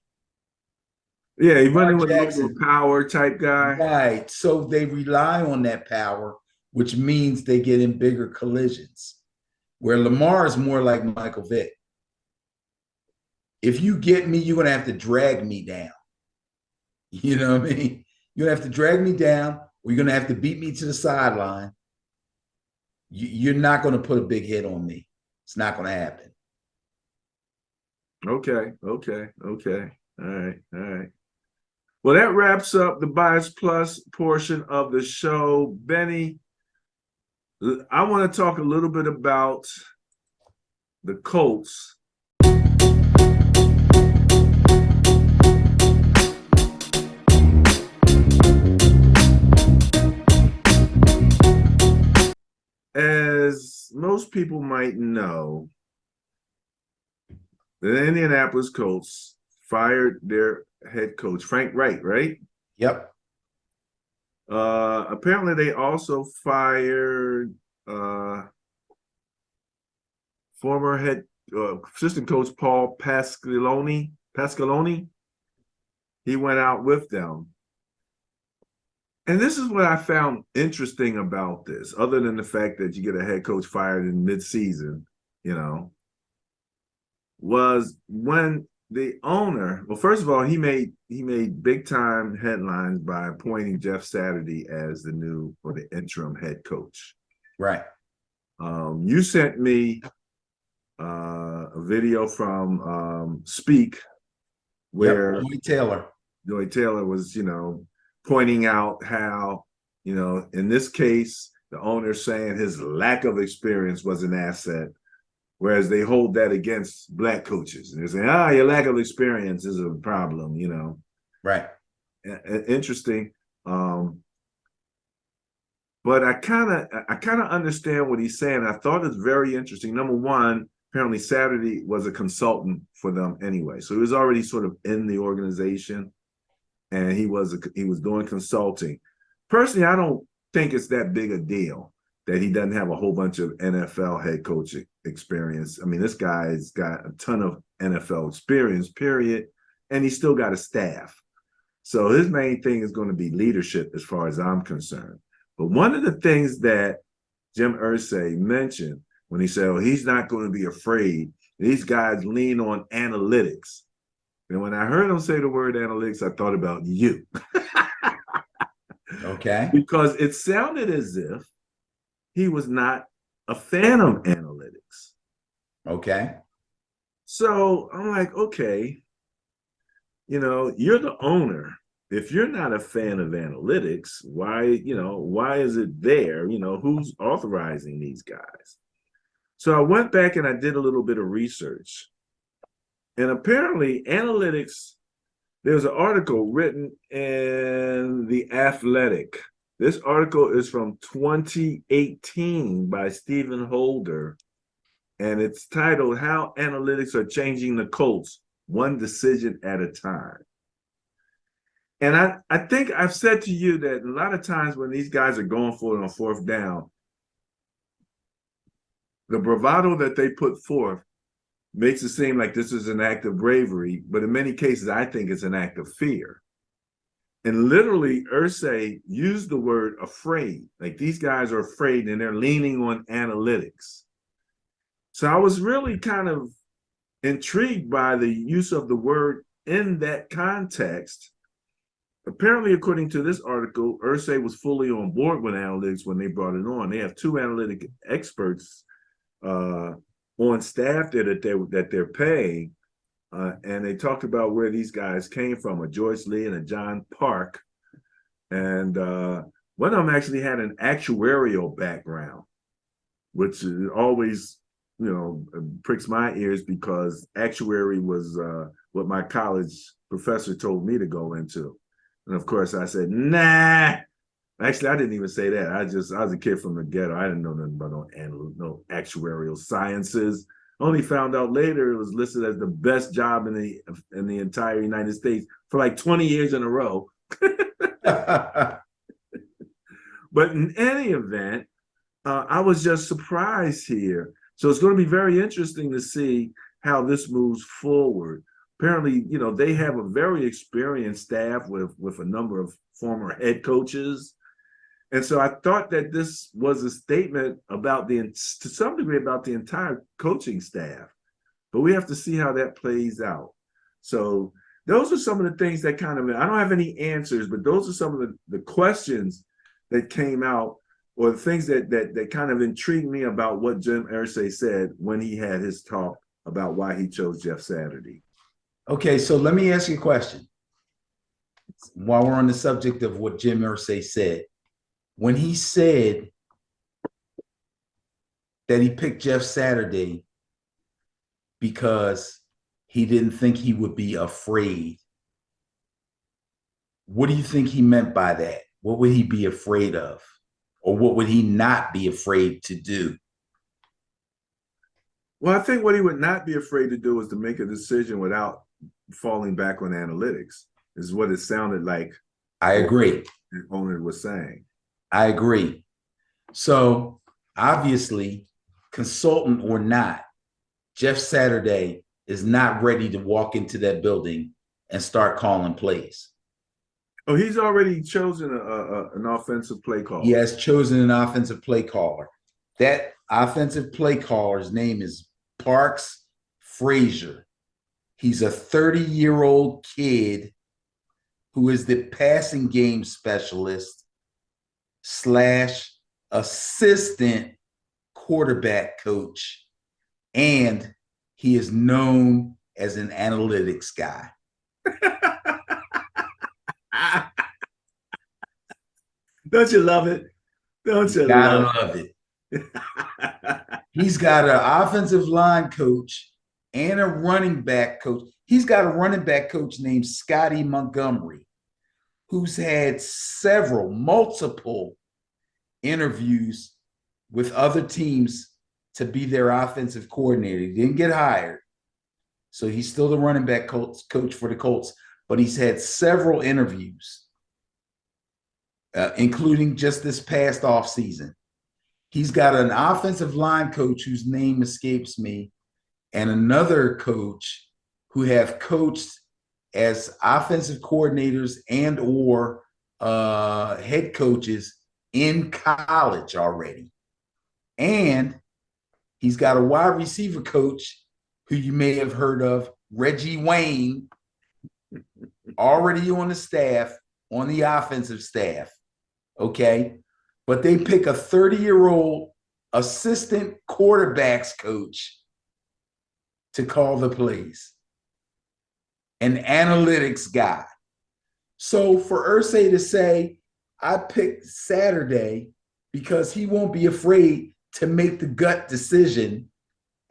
Yeah, he's running with a power type guy. Right. So they rely on that power, which means they get in bigger collisions. Where Lamar is more like Michael Vick. If you get me, you're going to have to drag me down. You know what I mean? You're going to have to drag me down, or you're going to have to beat me to the sideline. You're not going to put a big hit on me. It's not going to happen. Okay. All right. Well, that wraps up the Bias Plus portion of the show. Benny, I want to talk a little bit about the Colts. As most people might know, the Indianapolis Colts fired their head coach, Frank Reich, right? Yep. Apparently, they also fired former head assistant coach Paul Pasqualoni. He went out with them. And this is what I found interesting about this, other than the fact that you get a head coach fired in mid-season, was when the owner, well, first of all, he made big time headlines by appointing Jeff Saturday as the new or the interim head coach. Right. You sent me a video from Speak where Joey Taylor was, pointing out how, in this case, the owner saying his lack of experience was an asset, whereas they hold that against black coaches. And they're saying, your lack of experience is a problem, Right. Interesting. But I kind of understand what he's saying. I thought it's very interesting. Number one, apparently Saturday was a consultant for them anyway. So he was already sort of in the organization. And he was doing consulting. Personally, I don't think it's that big a deal that he doesn't have a whole bunch of NFL head coach experience. I mean, this guy's got a ton of NFL experience, period, and he's still got a staff. So his main thing is going to be leadership as far as I'm concerned. But one of the things that Jim Irsay mentioned when he said, he's not going to be afraid, these guys lean on analytics. And when I heard him say the word analytics, I thought about you. Okay. Because it sounded as if he was not a fan of analytics. Okay. So I'm like, okay, you're the owner. If you're not a fan of analytics, why is it there? Who's authorizing these guys? So I went back and I did a little bit of research. And apparently, analytics, there's an article written in The Athletic. This article is from 2018 by Stephen Holder, and it's titled, How Analytics Are Changing the Colts, One Decision at a Time. And I think I've said to you that a lot of times when these guys are going for it on fourth down, the bravado that they put forth makes it seem like this is an act of bravery, but in many cases, I think it's an act of fear. And literally, Irsay used the word afraid. Like these guys are afraid and they're leaning on analytics. So I was really kind of intrigued by the use of the word in that context. apparently, according to this article, Irsay was fully on board with analytics when they brought it on. They have two analytic experts on staff there that they're paying, and they talked about where these guys came from: a Joyce Lee and a John Park, and one of them actually had an actuarial background, which always, pricks my ears because actuary was what my college professor told me to go into. And of course I said, nah. Actually, I didn't even say that. I was a kid from the ghetto. I didn't know nothing about no actuarial sciences. Only found out later it was listed as the best job in the entire United States for like 20 years in a row. But in any event, I was just surprised here. So it's going to be very interesting to see how this moves forward. Apparently, they have a very experienced staff with a number of former head coaches. And so I thought that this was a statement to some degree about the entire coaching staff. But we have to see how that plays out. So those are some of the things that I don't have any answers, but those are some of the questions that came out, or the things that kind of intrigued me about what Jim Irsay said when he had his talk about why he chose Jeff Saturday. Okay, so let me ask you a question. While we're on the subject of what Jim Irsay said, when he said that he picked Jeff Saturday because he didn't think he would be afraid, what do you think he meant by that? What would he be afraid of? Or what would he not be afraid to do? Well, I think what he would not be afraid to do is to make a decision without falling back on analytics, is what it sounded like. I agree. The owner was saying. I agree. So obviously, consultant or not, Jeff Saturday is not ready to walk into that building and start calling plays. Oh, he's already chosen an offensive play caller. He has chosen an offensive play caller. That offensive play caller's name is Parks Frazier. He's a 30-year-old kid who is the passing game specialist / assistant quarterback coach, and he is known as an analytics guy. Don't you love it? Don't you love it? He's got an offensive line coach and a running back coach. He's got a running back coach named Scotty Montgomery, who's had multiple interviews with other teams to be their offensive coordinator. He didn't get hired, so he's still the running back coach for the Colts, but he's had several interviews, including just this past offseason. He's got an offensive line coach whose name escapes me, and another coach who have coached as offensive coordinators and or head coaches in college already. And he's got a wide receiver coach who you may have heard of, Reggie Wayne, already on the staff, on the offensive staff. Okay. But they pick a 30-year-old assistant quarterbacks coach to call the plays, an analytics guy. So for Irsay to say, I picked Saturday because he won't be afraid to make the gut decision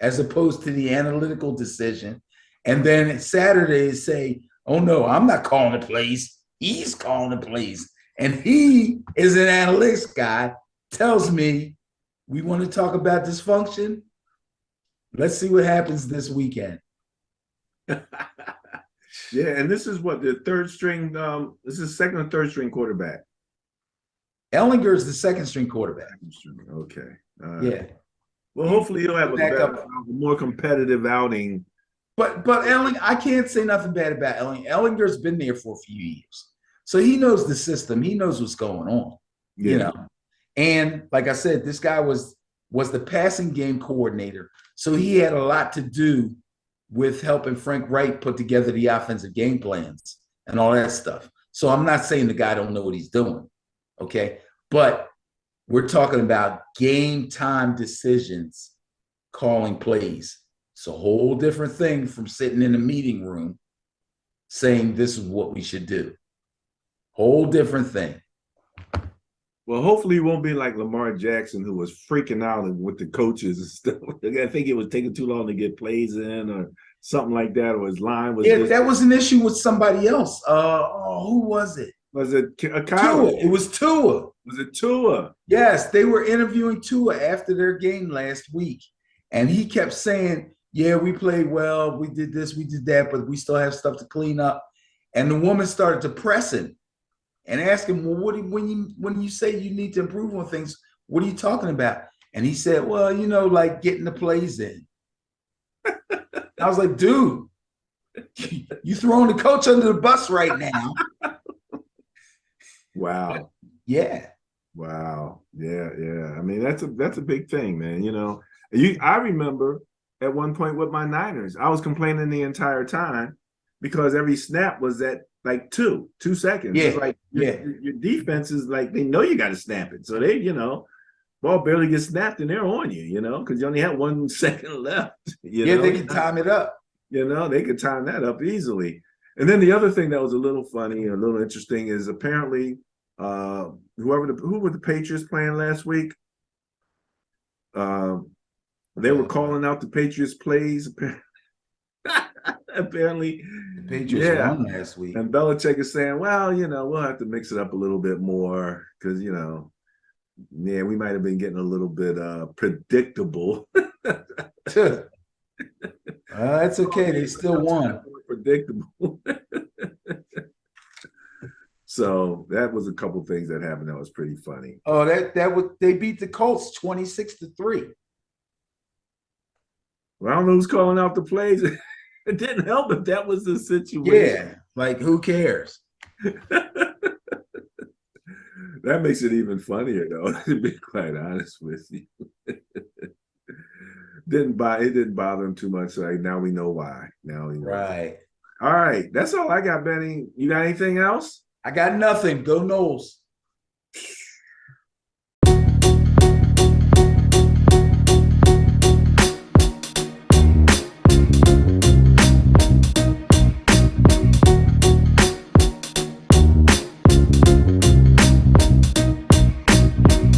as opposed to the analytical decision. And then Saturday say, oh no, I'm not calling the plays. He's calling the plays. And he is an analytics guy, tells me we want to talk about dysfunction. Let's see what happens this weekend. Yeah, and this is what the third string. This is second or third string quarterback. Ehlinger is the second string quarterback. Okay. Yeah. Well, hopefully he'll have a more competitive outing. But Ehlinger, I can't say nothing bad about Ehlinger. Ehlinger's been there for a few years, so he knows the system. He knows what's going on. Yeah. You know. And like I said, this guy was the passing game coordinator, so he had a lot to do with helping Frank Wright put together the offensive game plans and all that stuff. So I'm not saying the guy don't know what he's doing, okay? But we're talking about game time decisions, calling plays. It's a whole different thing from sitting in a meeting room saying this is what we should do. Whole different thing. Well, hopefully it won't be like Lamar Jackson, who was freaking out with the coaches and stuff. I think it was taking too long to get plays in or something like that, or his line was that was an issue with somebody else. Who was it? Was it a Tua. It was Tua. Was it Tua? Yes, they were interviewing Tua after their game last week. And he kept saying, yeah, we played well. We did this, we did that, but we still have stuff to clean up. And the woman started to press him and ask him, well, when you say you need to improve on things, what are you talking about? And he said, well, like getting the plays in. I was like, dude, you throwing the coach under the bus right now. Wow. But, yeah. Wow. Yeah. I mean, that's a big thing, man. I remember at one point with my Niners, I was complaining the entire time because every snap was at like 2 seconds. Yeah. It's like your defense is like, they know you got to snap it. So they, ball barely gets snapped and they're on you, because you only have 1 second left. They can time it up. They could time that up easily. And then the other thing that was a little funny, a little interesting is apparently who were the Patriots playing last week? They were calling out the Patriots plays. Apparently, the Patriots won last week. And Belichick is saying, well, we'll have to mix it up a little bit more because, we might have been getting a little bit predictable. That's okay. They still won. Predictable. So that was a couple things that happened that was pretty funny. Oh, they beat the Colts 26-3. Well, I don't know who's calling out the plays. It didn't help if that was the situation. Yeah, like who cares? That makes it even funnier, though, to be quite honest with you. It didn't bother him too much. So now we know why. Right. All right. That's all I got, Benny. You got anything else? I got nothing. Go Knowles.